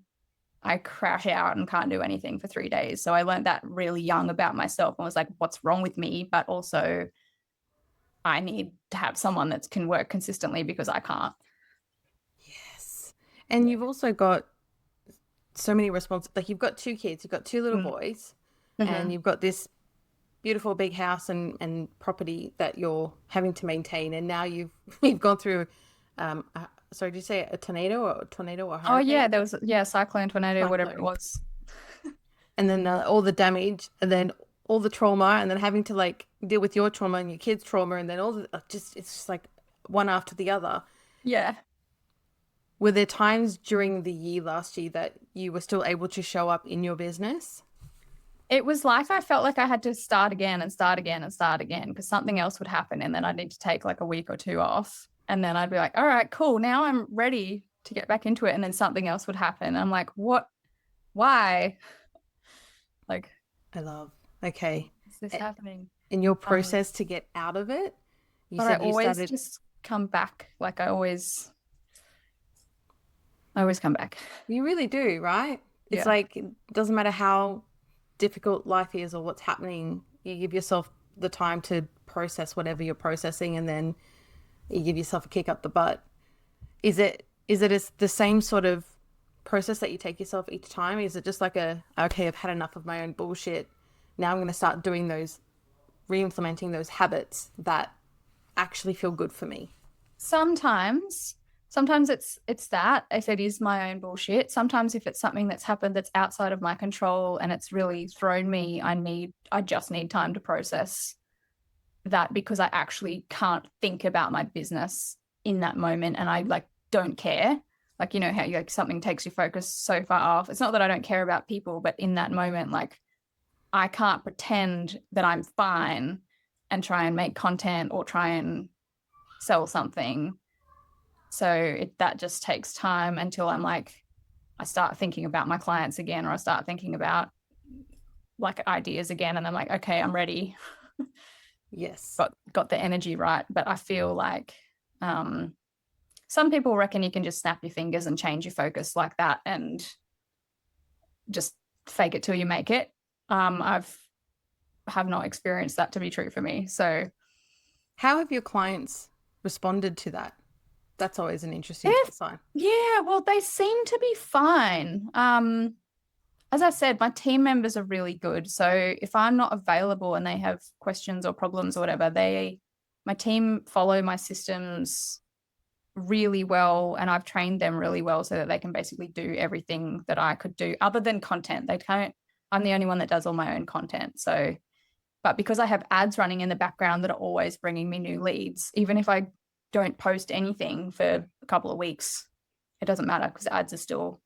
I crash out and can't do anything for 3 days. So I learned that really young about myself and was like, what's wrong with me? But also I need to have someone that can work consistently because I can't. Yes. And you've also got so many responsibilities. Like, you've got 2 kids, you've got 2 little boys, and you've got this beautiful big house and property that you're having to maintain. And now you've gone through, sorry, did you say a tornado or hurricane? Oh yeah, there was cyclone, tornado, whatever it was. And then all the damage, and then all the trauma, and then having to like deal with your trauma and your kids' trauma, and then all the it's just like one after the other. Yeah. Were there times during the last year that you were still able to show up in your business? It was like I felt like I had to start again and start again and start again, because something else would happen, and then I'd need to take like a week or 2 off, and then I'd be like, all right, cool, now I'm ready to get back into it, and then something else would happen. I'm like, what? Why? Like, okay, is this happening? In your process to get out of it, I always just come back. Like I always come back. You really do, right? It's like, it doesn't matter how difficult life is or what's happening, you give yourself the time to process whatever you're processing, and then you give yourself a kick up the butt. Is it the same sort of process that you take yourself each time? Is it just like okay, I've had enough of my own bullshit, now I'm going to start doing re-implementing those habits that actually feel good for me? Sometimes it's that, if it is my own bullshit. Sometimes if it's something that's happened that's outside of my control and it's really thrown me, I just need time to process that, because I actually can't think about my business in that moment, and I like don't care. Like, you know how like something takes your focus so far off. It's not that I don't care about people, but in that moment, like I can't pretend that I'm fine and try and make content or try and sell something. So that just takes time until I'm like, I start thinking about my clients again, or I start thinking about like ideas again, and I'm like, okay, I'm ready. Yes. Got the energy right. But I feel like some people reckon you can just snap your fingers and change your focus like that and just fake it till you make it. Have not experienced that to be true for me. So how have your clients responded to that? That's always an interesting sign. Yeah, well, they seem to be fine. As I said, my team members are really good. So if I'm not available and they have questions or problems or whatever, my team follow my systems really well, and I've trained them really well so that they can basically do everything that I could do other than content. I'm the only one that does all my own content. So, but because I have ads running in the background that are always bringing me new leads, even if I don't post anything for a couple of weeks, it doesn't matter, because ads are still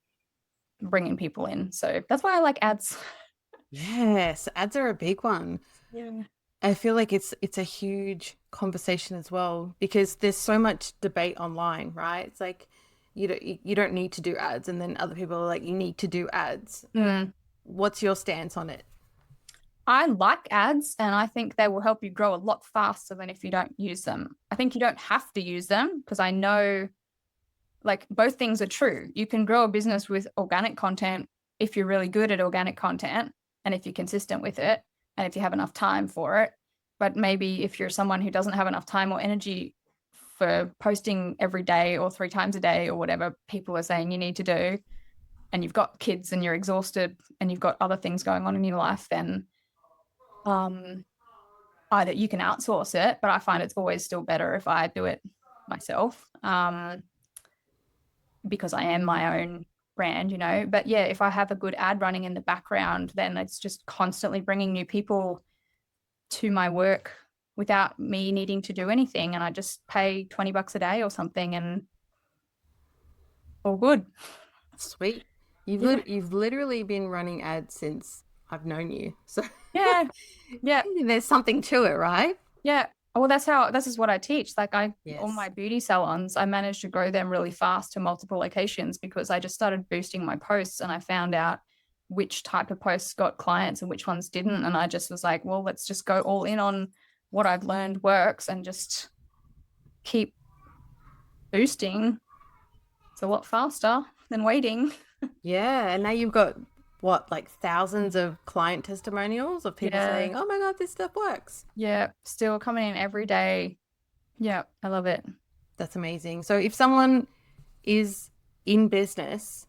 bringing people in. So that's why I like ads. Yes, ads are a big one. Yeah. I feel like it's a huge conversation as well, because there's so much debate online, right? It's like you don't need to do ads, and then other people are like, you need to do ads. What's your stance on it? I like ads, and I think they will help you grow a lot faster than if you don't use them. I think you don't have to use them, because I know like both things are true. You can grow a business with organic content if you're really good at organic content, and if you're consistent with it, and if you have enough time for it. But maybe if you're someone who doesn't have enough time or energy for posting every day or 3 times a day or whatever people are saying you need to do, and you've got kids and you're exhausted and you've got other things going on in your life, then either you can outsource it, but I find it's always still better if I do it myself, because I am my own brand, you know. But yeah, if I have a good ad running in the background, then it's just constantly bringing new people to my work without me needing to do anything, and I just pay $20 a day or something, and all good. Sweet. You've literally been running ads since I've known you, so yeah there's something to it, right? Yeah. Well, this is what I teach. Like Yes. all my beauty salons, I managed to grow them really fast to multiple locations because I just started boosting my posts, and I found out which type of posts got clients and which ones didn't. And I just was like, well, let's just go all in on what I've learned works and just keep boosting. It's a lot faster than waiting. Yeah. And now you've got what, like thousands of client testimonials of people saying, oh my God, this stuff works. Yeah. Still coming in every day. Yeah. I love it. That's amazing. So if someone is in business,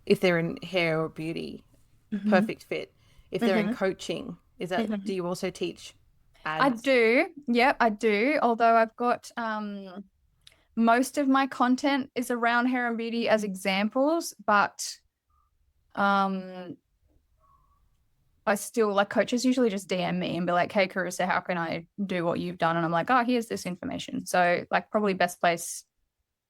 if they're in hair or beauty, perfect fit. If they're in coaching, is that, do you also teach ads? I do. Yep, I do. Although I've got, most of my content is around hair and beauty as examples, but I still, like, coaches usually just DM me and be like, hey, Carissa, how can I do what you've done? And I'm like, oh, here's this information. So like probably best place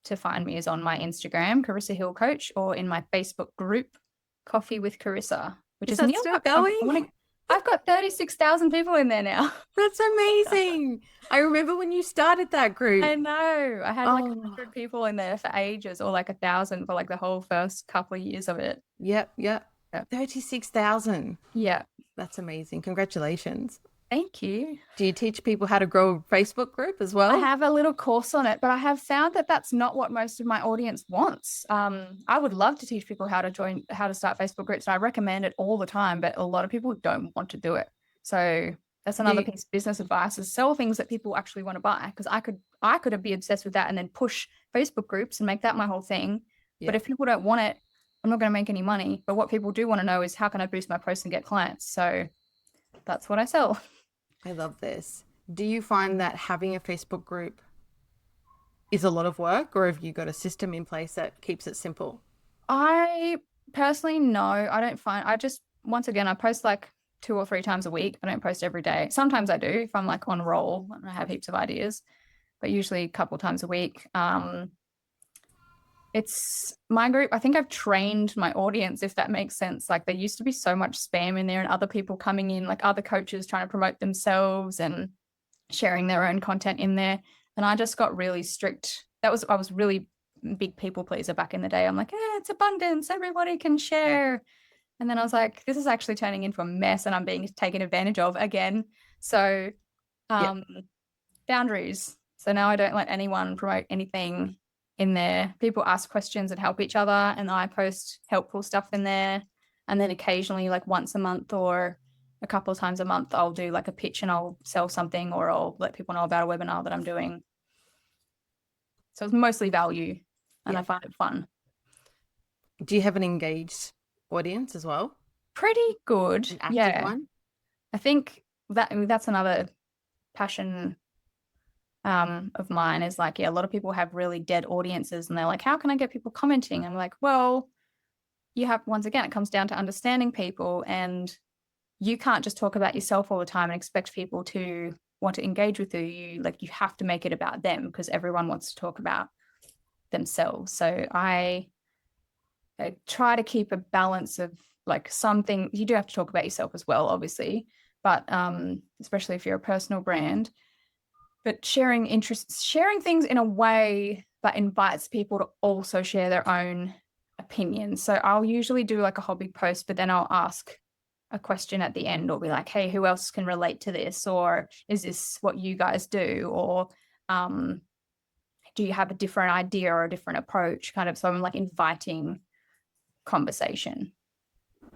to find me is on my Instagram, Carissa Hill Coach, or in my Facebook group, Coffee with Carissa, which is still going? I've got 36,000 people in there now. That's amazing. I remember when you started that group. I know. I had like 100 people in there for ages, or like 1,000 for like the whole first couple of years of it. Yep. 36,000. Yeah. That's amazing. Congratulations. Thank you. Do you teach people how to grow a Facebook group as well? I have a little course on it, but I have found that that's not what most of my audience wants. I would love to teach people how to start Facebook groups. And I recommend it all the time, but a lot of people don't want to do it. So that's another piece of business advice, is sell things that people actually want to buy. Because I could be obsessed with that and then push Facebook groups and make that my whole thing. Yeah. But if people don't want it, I'm not going to make any money. But what people do want to know is, how can I boost my posts and get clients? So that's what I sell. I love this. Do you find that having a Facebook group is a lot of work, or have you got a system in place that keeps it simple? I personally, no, I don't find, once again, I post like 2 or 3 times a week. I don't post every day. Sometimes I do if I'm like on roll and I have heaps of ideas, but usually a couple times a week. It's my group. I think I've trained my audience, if that makes sense. Like, there used to be so much spam in there and other people coming in, like other coaches trying to promote themselves and sharing their own content in there. And I just got really strict. I was really big people pleaser back in the day. I'm like, it's abundance. Everybody can share. And then I was like, this is actually turning into a mess and I'm being taken advantage of again. So boundaries. So now I don't let anyone promote anything in there. People ask questions and help each other, and I post helpful stuff in there. And then occasionally, like once a month or a couple of times a month, I'll do like a pitch and I'll sell something, or I'll let people know about a webinar that I'm doing. So it's mostly value, and I find it fun. Do you have an engaged audience as well? Pretty good. An active one? I think that's another passion of mine, is like, a lot of people have really dead audiences and they're like, how can I get people commenting? I'm like, well, once again, it comes down to understanding people, and you can't just talk about yourself all the time and expect people to want to engage with you. You have to make it about them, because everyone wants to talk about themselves. So I try to keep a balance of, like, something, you do have to talk about yourself as well, obviously, but especially if you're a personal brand. But sharing things in a way that invites people to also share their own opinions. So I'll usually do like a hobby post, but then I'll ask a question at the end, or be like, hey, who else can relate to this? Or is this what you guys do? Or do you have a different idea or a different approach? Kind of, so I'm like inviting conversation.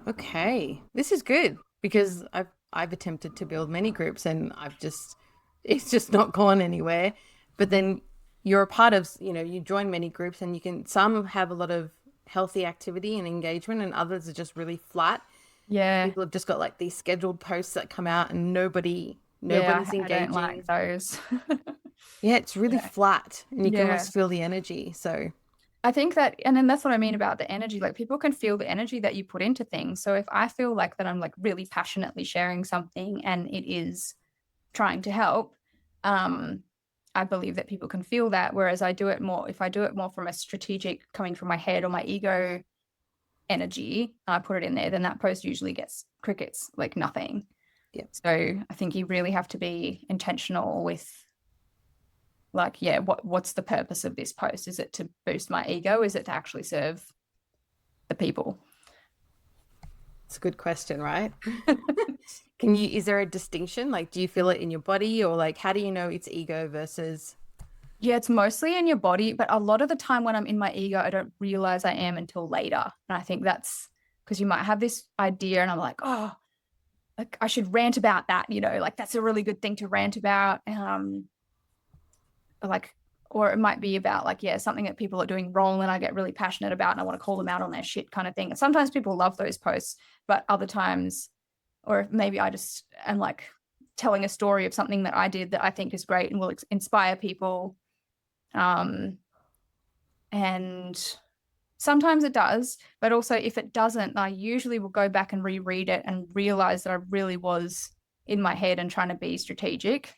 Okay. This is good, because I've attempted to build many groups and I've just it's just not gone anywhere. But then you're a part of, you join many groups, and some have a lot of healthy activity and engagement, and others are just really flat. Yeah. People have just got like these scheduled posts that come out and nobody's I don't engaging. like those. Yeah, it's really flat, and you can Yeah. almost feel the energy. So I think that, and then that's what I mean about the energy. Like people can feel the energy that you put into things. So if I feel like that I'm like really passionately sharing something and it is trying to help, I believe that people can feel that. Whereas if I do it more from a strategic, coming from my head or my ego energy, I put it in there, then that post usually gets crickets, like nothing. yeah. So I think you really have to be intentional with like, what's the purpose of this post? Is it to boost my ego? Is it to actually serve the people? It's a good question, right? Is there a distinction? Like, do you feel it in your body, or like, how do you know it's ego versus? Yeah, it's mostly in your body, but a lot of the time when I'm in my ego, I don't realize I am until later. And I think that's because you might have this idea and I'm like, oh, like I should rant about that, like that's a really good thing to rant about. Like, or it might be about like, something that people are doing wrong and I get really passionate about and I want to call them out on their shit kind of thing. And sometimes people love those posts, but other times, or maybe I just am like telling a story of something that I did that I think is great and will inspire people. And sometimes it does, but also if it doesn't, I usually will go back and reread it and realize that I really was in my head and trying to be strategic.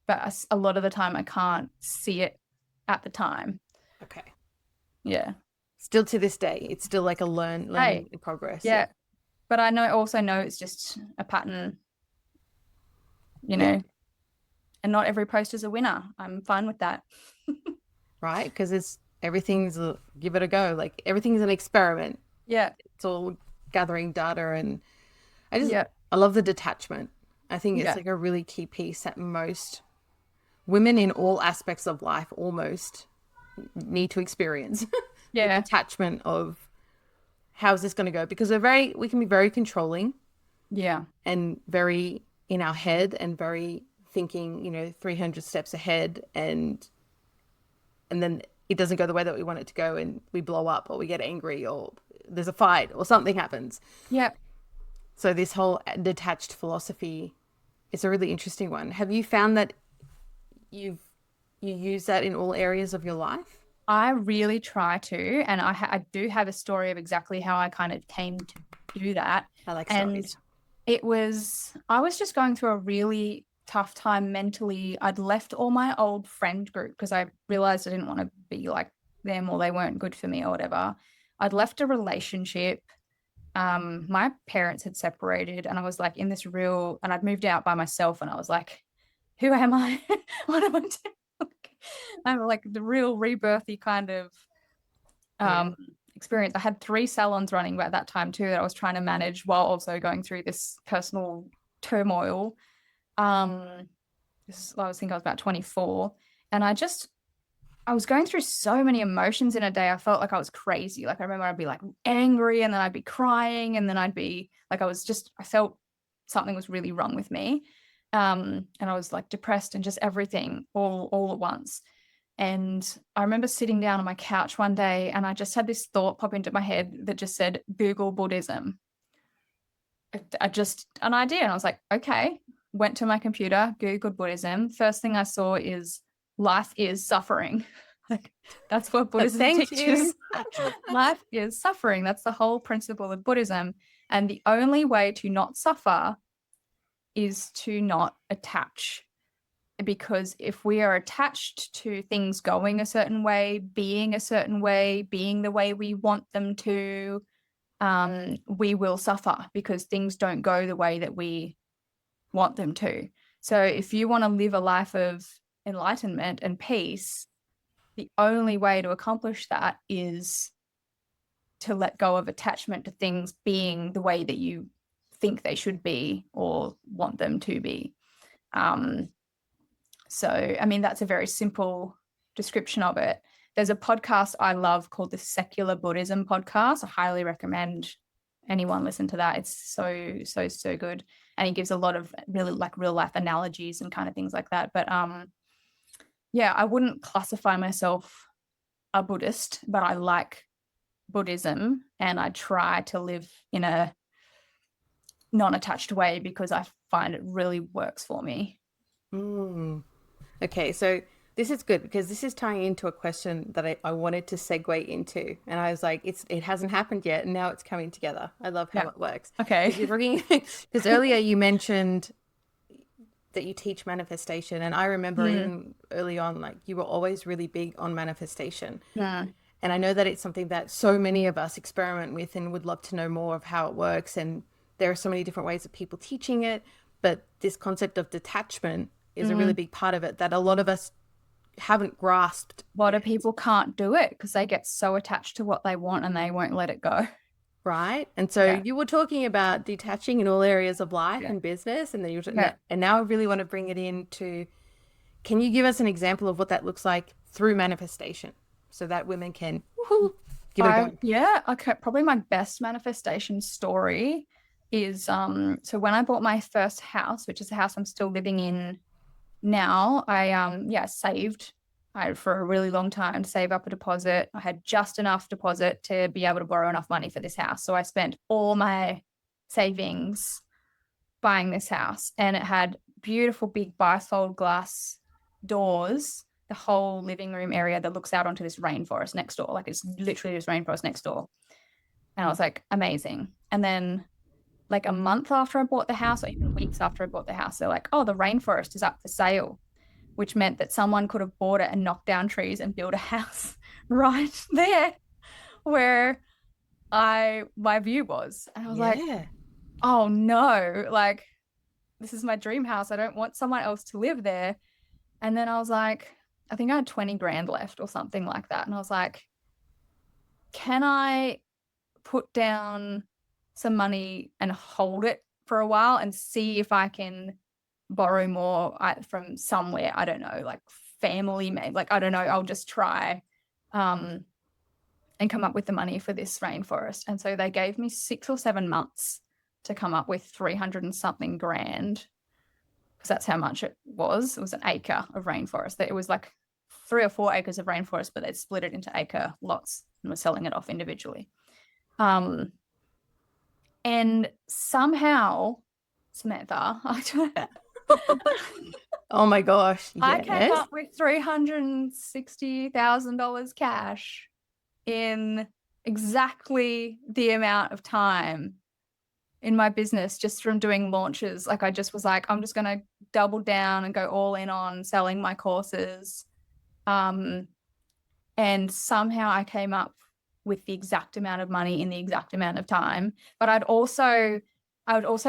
But a lot of the time I can't see it at the time. Okay. Yeah. Still to this day, it's still like a learning in progress. Yeah. But I also know it's just a pattern, Yeah. and not every post is a winner. I'm fine with that. Right? Because give it a go. Like everything's an experiment. Yeah. It's all gathering data, and I love the detachment. I think it's like a really key piece that most women in all aspects of life almost need to experience. The detachment of how's this going to go, because we can be very controlling, and very in our head and very thinking 300 steps ahead, and then it doesn't go the way that we want it to go, and we blow up or we get angry or there's a fight or something happens. So this whole detached philosophy is a really interesting one. Have you found that you use that in all areas of your life? I really try to, and I do have a story of exactly how I kind of came to do that. I like stories. I was just going through a really tough time mentally. I'd left all my old friend group because I realized I didn't want to be like them, or they weren't good for me or whatever. I'd left a relationship. My parents had separated, and I was like in this and I'd moved out by myself, and I was like, who am I? What am I doing? I'm like the real rebirthy kind of experience. I had 3 salons running at that time too that I was trying to manage while also going through this personal turmoil. I think I was about 24, and I was going through so many emotions in a day. I felt like I was crazy. Like I remember I'd be like angry, and then I'd be crying, and then I'd be like, I felt something was really wrong with me. And I was like depressed and just everything all at once. And I remember sitting down on my couch one day, and I just had this thought pop into my head that just said, Google Buddhism. An idea. And I was like, okay, went to my computer, Googled Buddhism. First thing I saw is life is suffering. Like that's what Buddhism teaches. Life is suffering. That's the whole principle of Buddhism. And the only way to not suffer is to not attach. Because if we are attached to things going a certain way, being the way we want them to, we will suffer because things don't go the way that we want them to. So if you want to live a life of enlightenment and peace, the only way to accomplish that is to let go of attachment to things being the way that you think they should be or want them to be. So, I mean, that's a very simple description of it. There's a podcast I love called the Secular Buddhism Podcast. I highly recommend anyone listen to that. It's so good. and he gives a lot of really like real life analogies and kind of things like that. But yeah, I wouldn't classify myself a Buddhist, but I like Buddhism, and I try to live in a non-attached way because I find it really works for me. Okay, so this is good because this is tying into a question that I wanted to segue into, and I was like, it hasn't happened yet, and now it's coming together. I love how it works. Okay. Because you're talking, because earlier you mentioned that you teach manifestation, and I remember even early on, like you were always really big on manifestation. Yeah. And I know that it's something that so many of us experiment with and would love to know more of how it works. And there are so many different ways of people teaching it, but this concept of detachment is a really big part of it that a lot of us haven't grasped. A lot of people can't do it because they get so attached to what they want and they won't let it go. Right. And so you were talking about detaching in all areas of life and business, and then and now I really want to bring it into, can you give us an example of what that looks like through manifestation so that women can give it a go? Yeah. Okay. Probably my best manifestation story is so when I bought my first house, which is a house I'm still living in now, I saved for a really long time to save up a deposit. I had just enough deposit to be able to borrow enough money for this house. So I spent all my savings buying this house, and it had beautiful big bifold glass doors, the whole living room area that looks out onto this rainforest next door. Like it's literally this rainforest next door. And I was like, amazing. And then like a month after I bought the house, or even weeks after I bought the house, they're like, oh, the rainforest is up for sale, which meant that someone could have bought it and knocked down trees and built a house right there where my view was. And I was like, oh no, like this is my dream house. I don't want someone else to live there. And then I was like, I think I had 20 grand left or something like that. And I was like, can I put down some money and hold it for a while and see if I can borrow more from somewhere? I don't know, like family, maybe, like, I don't know. I'll just try and come up with the money for this rainforest. And so they gave me 6 or 7 months to come up with 300 and something grand, because that's how much it was. It was an acre of rainforest. It was like 3 or 4 acres of rainforest, but they'd split it into acre lots and were selling it off individually. And somehow, Samantha, oh my gosh, I came up with $360,000 cash in exactly the amount of time in my business just from doing launches. Like I just was like, I'm just going to double down and go all in on selling my courses. And somehow I came up with the exact amount of money in the exact amount of time. But I would also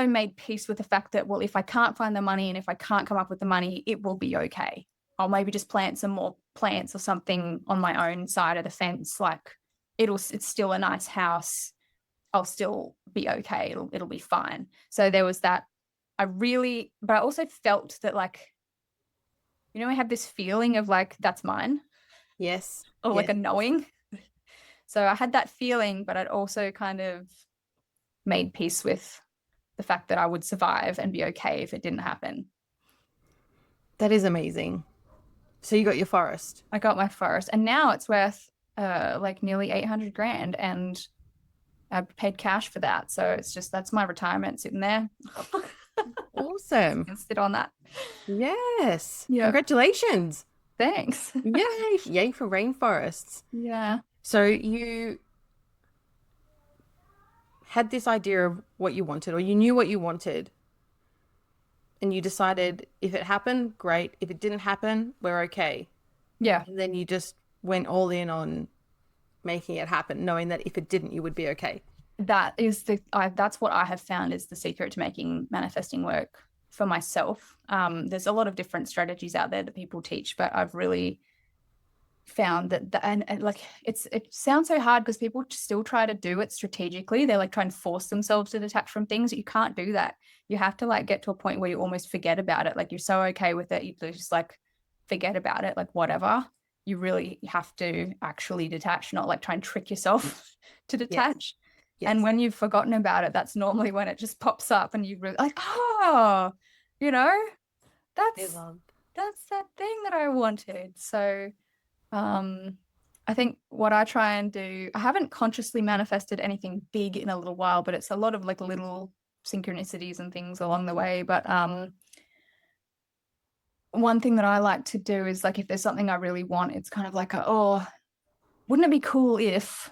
made peace with the fact that, well, if I can't find the money and if I can't come up with the money, it will be okay. I'll maybe just plant some more plants or something on my own side of the fence. Like it's still a nice house. I'll still be okay. It'll be fine. So there was that. But I also felt that, like, I had this feeling of like, that's mine. Yes. Or like a knowing. So I had that feeling, but I'd also kind of made peace with the fact that I would survive and be okay if it didn't happen. That is amazing. So you got your forest. I got my forest, and now it's worth like nearly 800 grand, and I paid cash for that. So that's my retirement sitting there. Awesome. Sit on that. Yes. Yep. Congratulations. Thanks. Yay. Yay for rainforests. Yeah. So you had this idea of what you wanted, or you knew what you wanted, and you decided if it happened, great. If it didn't happen, we're okay. Yeah. And then you just went all in on making it happen, knowing that if it didn't, you would be okay. That's what I have found is the secret to making manifesting work for myself. There's a lot of different strategies out there that people teach, but I've really found that and like it sounds so hard because people still try to do it strategically. They're like trying to force themselves to detach from things. You can't do that. You have to like get to a point where you almost forget about it. Like you're so okay with it, you just like forget about it, like whatever. You really have to actually detach, not like try and trick yourself to detach. Yes. And when you've forgotten about it, that's normally when it just pops up and you really like, oh, you know, that's that thing that I wanted. So I think what I try and do, I haven't consciously manifested anything big in a little while, but it's a lot of like little synchronicities and things along the way. But one thing that I like to do is like if there's something I really want, it's kind of like wouldn't it be cool if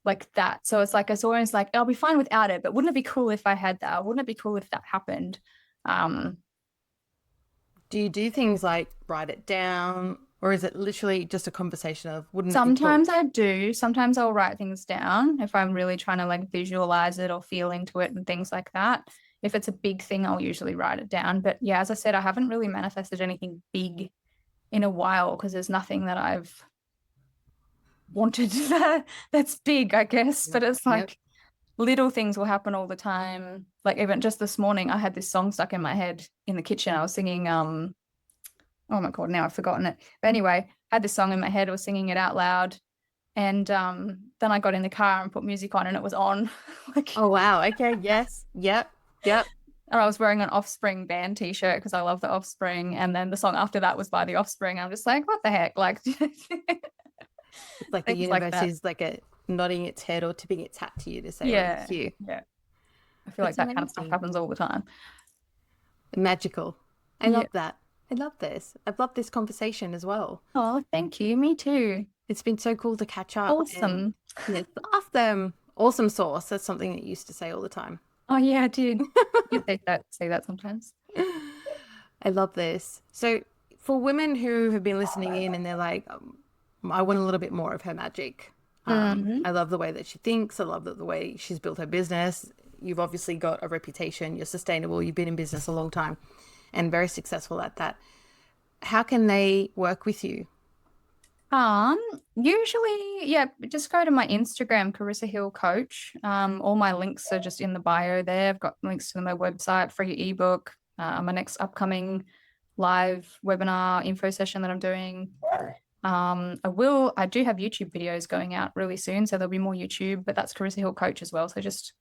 like that? So it's like it's always like I'll be fine without it, but wouldn't it be cool if I had that? Wouldn't it be cool if that happened? Do you do things like write it down, or is it literally just a conversation of wouldn't Sometimes it be cool? I do. Sometimes I'll write things down if I'm really trying to like visualize it or feel into it and things like that. If it's a big thing, I'll usually write it down. But yeah, as I said, I haven't really manifested anything big in a while because there's nothing that I've wanted that's big, I guess. But it's like little things will happen all the time. Like even just this morning, I had this song stuck in my head in the kitchen. I was singing, oh my God, now I've forgotten it. But anyway, I had this song in my head. I was singing it out loud. And then I got in the car and put music on and it was on. Like, oh, wow. Okay. Yes. Yep. And I was wearing an Offspring band t-shirt because I love the Offspring. And then the song after that was by the Offspring. I'm just like, what the heck? Like, it's like the universe is like nodding its head or tipping its hat to you to say, yeah, it's you. Yeah. I feel like that kind of stuff happens all the time. Magical. I love that. I love this. I've loved this conversation as well. Oh, thank you. Me too. It's been so cool to catch up. Awesome. It's awesome. Awesome sauce. That's something that you used to say all the time. Oh, yeah, I did. You say that sometimes. I love this. So for women who have been listening in and they're like, I want a little bit more of her magic. I love the way that she thinks. I love the way she's built her business. You've obviously got a reputation. You're sustainable. You've been in business a long time and very successful at that. How can they work with you? Usually, just go to my Instagram, Carissa Hill Coach. All my links are just in the bio there. I've got links to my website, free ebook, my next upcoming live webinar info session that I'm doing. I do have YouTube videos going out really soon, so there'll be more YouTube, but that's Carissa Hill Coach as well. So just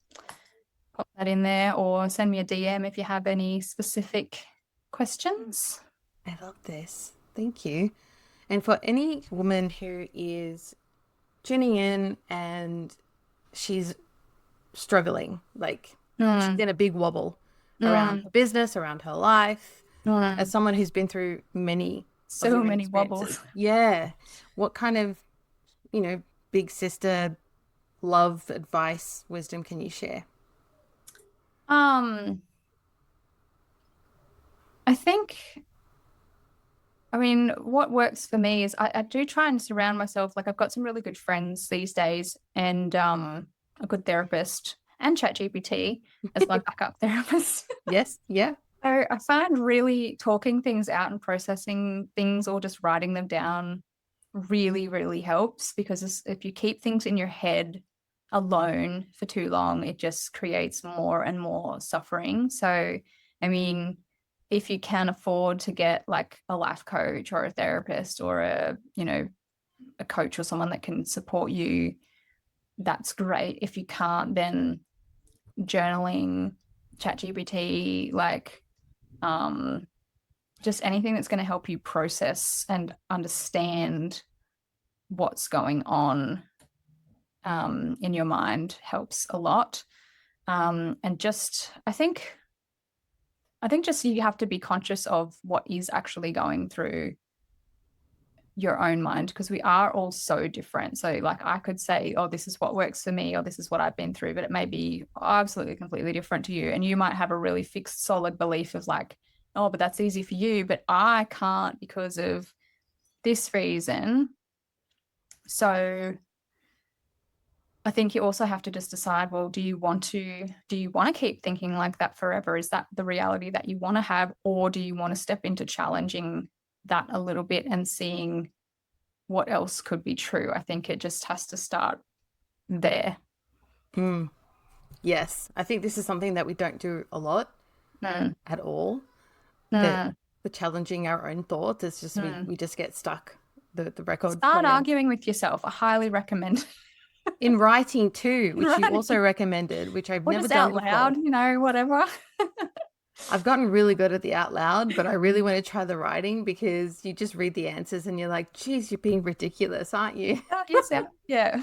pop that in there or send me a DM if you have any specific questions. I love this. Thank you. And for any woman who is tuning in and she's struggling, like she's in a big wobble around her business, around her life, as someone who's been through many wobbles. Yeah. What kind of, big sister love, advice, wisdom can you share? I think, what works for me is I do try and surround myself. Like I've got some really good friends these days and a good therapist and ChatGPT as my backup therapist. Yes. Yeah. So I find really talking things out and processing things or just writing them down really, really helps because if you keep things in your head alone for too long, it just creates more and more suffering. So, if you can afford to get like a life coach or a therapist or a coach or someone that can support you, that's great. If you can't, then journaling, ChatGPT, just anything that's going to help you process and understand what's going on in your mind helps a lot. And just, I think just you have to be conscious of what is actually going through your own mind because we are all so different. So like I could say, oh, this is what works for me or this is what I've been through, but it may be absolutely completely different to you. And you might have a really fixed, solid belief of like, oh, but that's easy for you, but I can't because of this reason. So I think you also have to just decide, well, do you want to keep thinking like that forever? Is that the reality that you want to have? Or do you want to step into challenging that a little bit and seeing what else could be true? I think it just has to start there. Yes. I think this is something that we don't do a lot at all. The challenging our own thoughts. It's just we just get stuck. The record. Start arguing with yourself. I highly recommend. In writing too, which you Writing. also recommended, which I've Or never just done out before. loud, whatever. I've gotten really good at the out loud, but I really want to try the writing because you just read the answers and you're like, geez, you're being ridiculous, aren't you? Yeah.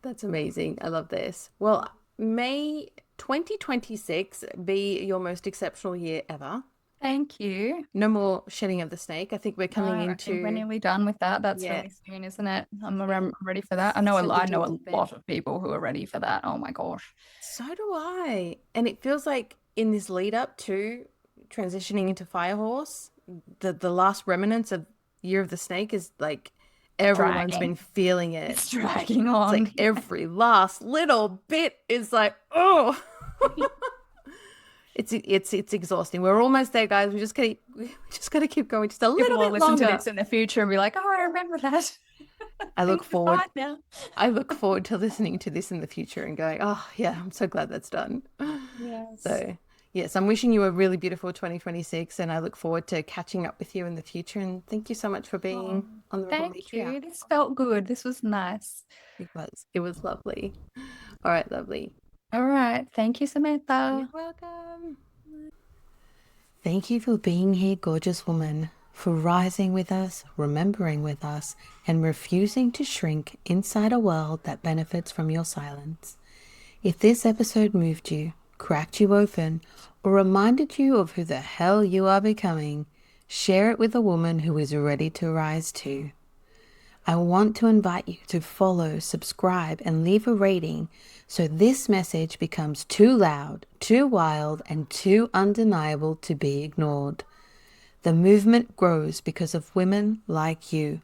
That's amazing. I love this. Well, may 2026 be your most exceptional year ever. Thank you. No more shedding of the snake. I think we're coming I into. think we're nearly done with that. That's really soon, isn't it? I'm ready for that. I know a lot of people who are ready for that. Oh my gosh. So do I. And it feels like in this lead up to transitioning into Firehorse, the last remnants of Year of the Snake is like everyone's been feeling it. It's dragging on. It's like every last little bit is like, oh. It's exhausting. We're almost there, guys. We just gotta keep going just a little bit listen longer. to this in the future and be like, oh, I remember that. I look forward to listening to this in the future and going, oh yeah, I'm so glad that's done. Yes. So yes, I'm wishing you a really beautiful 2026, and I look forward to catching up with you in the future. And thank you so much for being on the Rebel Matriarch. Thank you. This felt good. This was nice. It was lovely. All right, lovely. All right. Thank you, Samantha. You're welcome. Thank you for being here, gorgeous woman, for rising with us, remembering with us, and refusing to shrink inside a world that benefits from your silence. If this episode moved you, cracked you open, or reminded you of who the hell you are becoming, share it with a woman who is ready to rise too. I want to invite you to follow, subscribe, and leave a rating so this message becomes too loud, too wild, and too undeniable to be ignored. The movement grows because of women like you.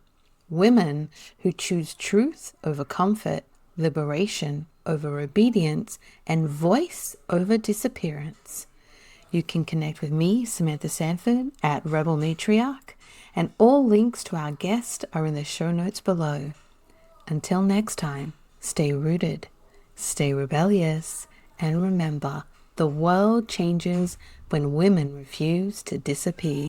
Women who choose truth over comfort, liberation over obedience, and voice over disappearance. You can connect with me, Samantha Sanford, at Rebel Matriarch, and all links to our guest are in the show notes below. Until next time, stay rooted, stay rebellious, and remember, the world changes when women refuse to disappear.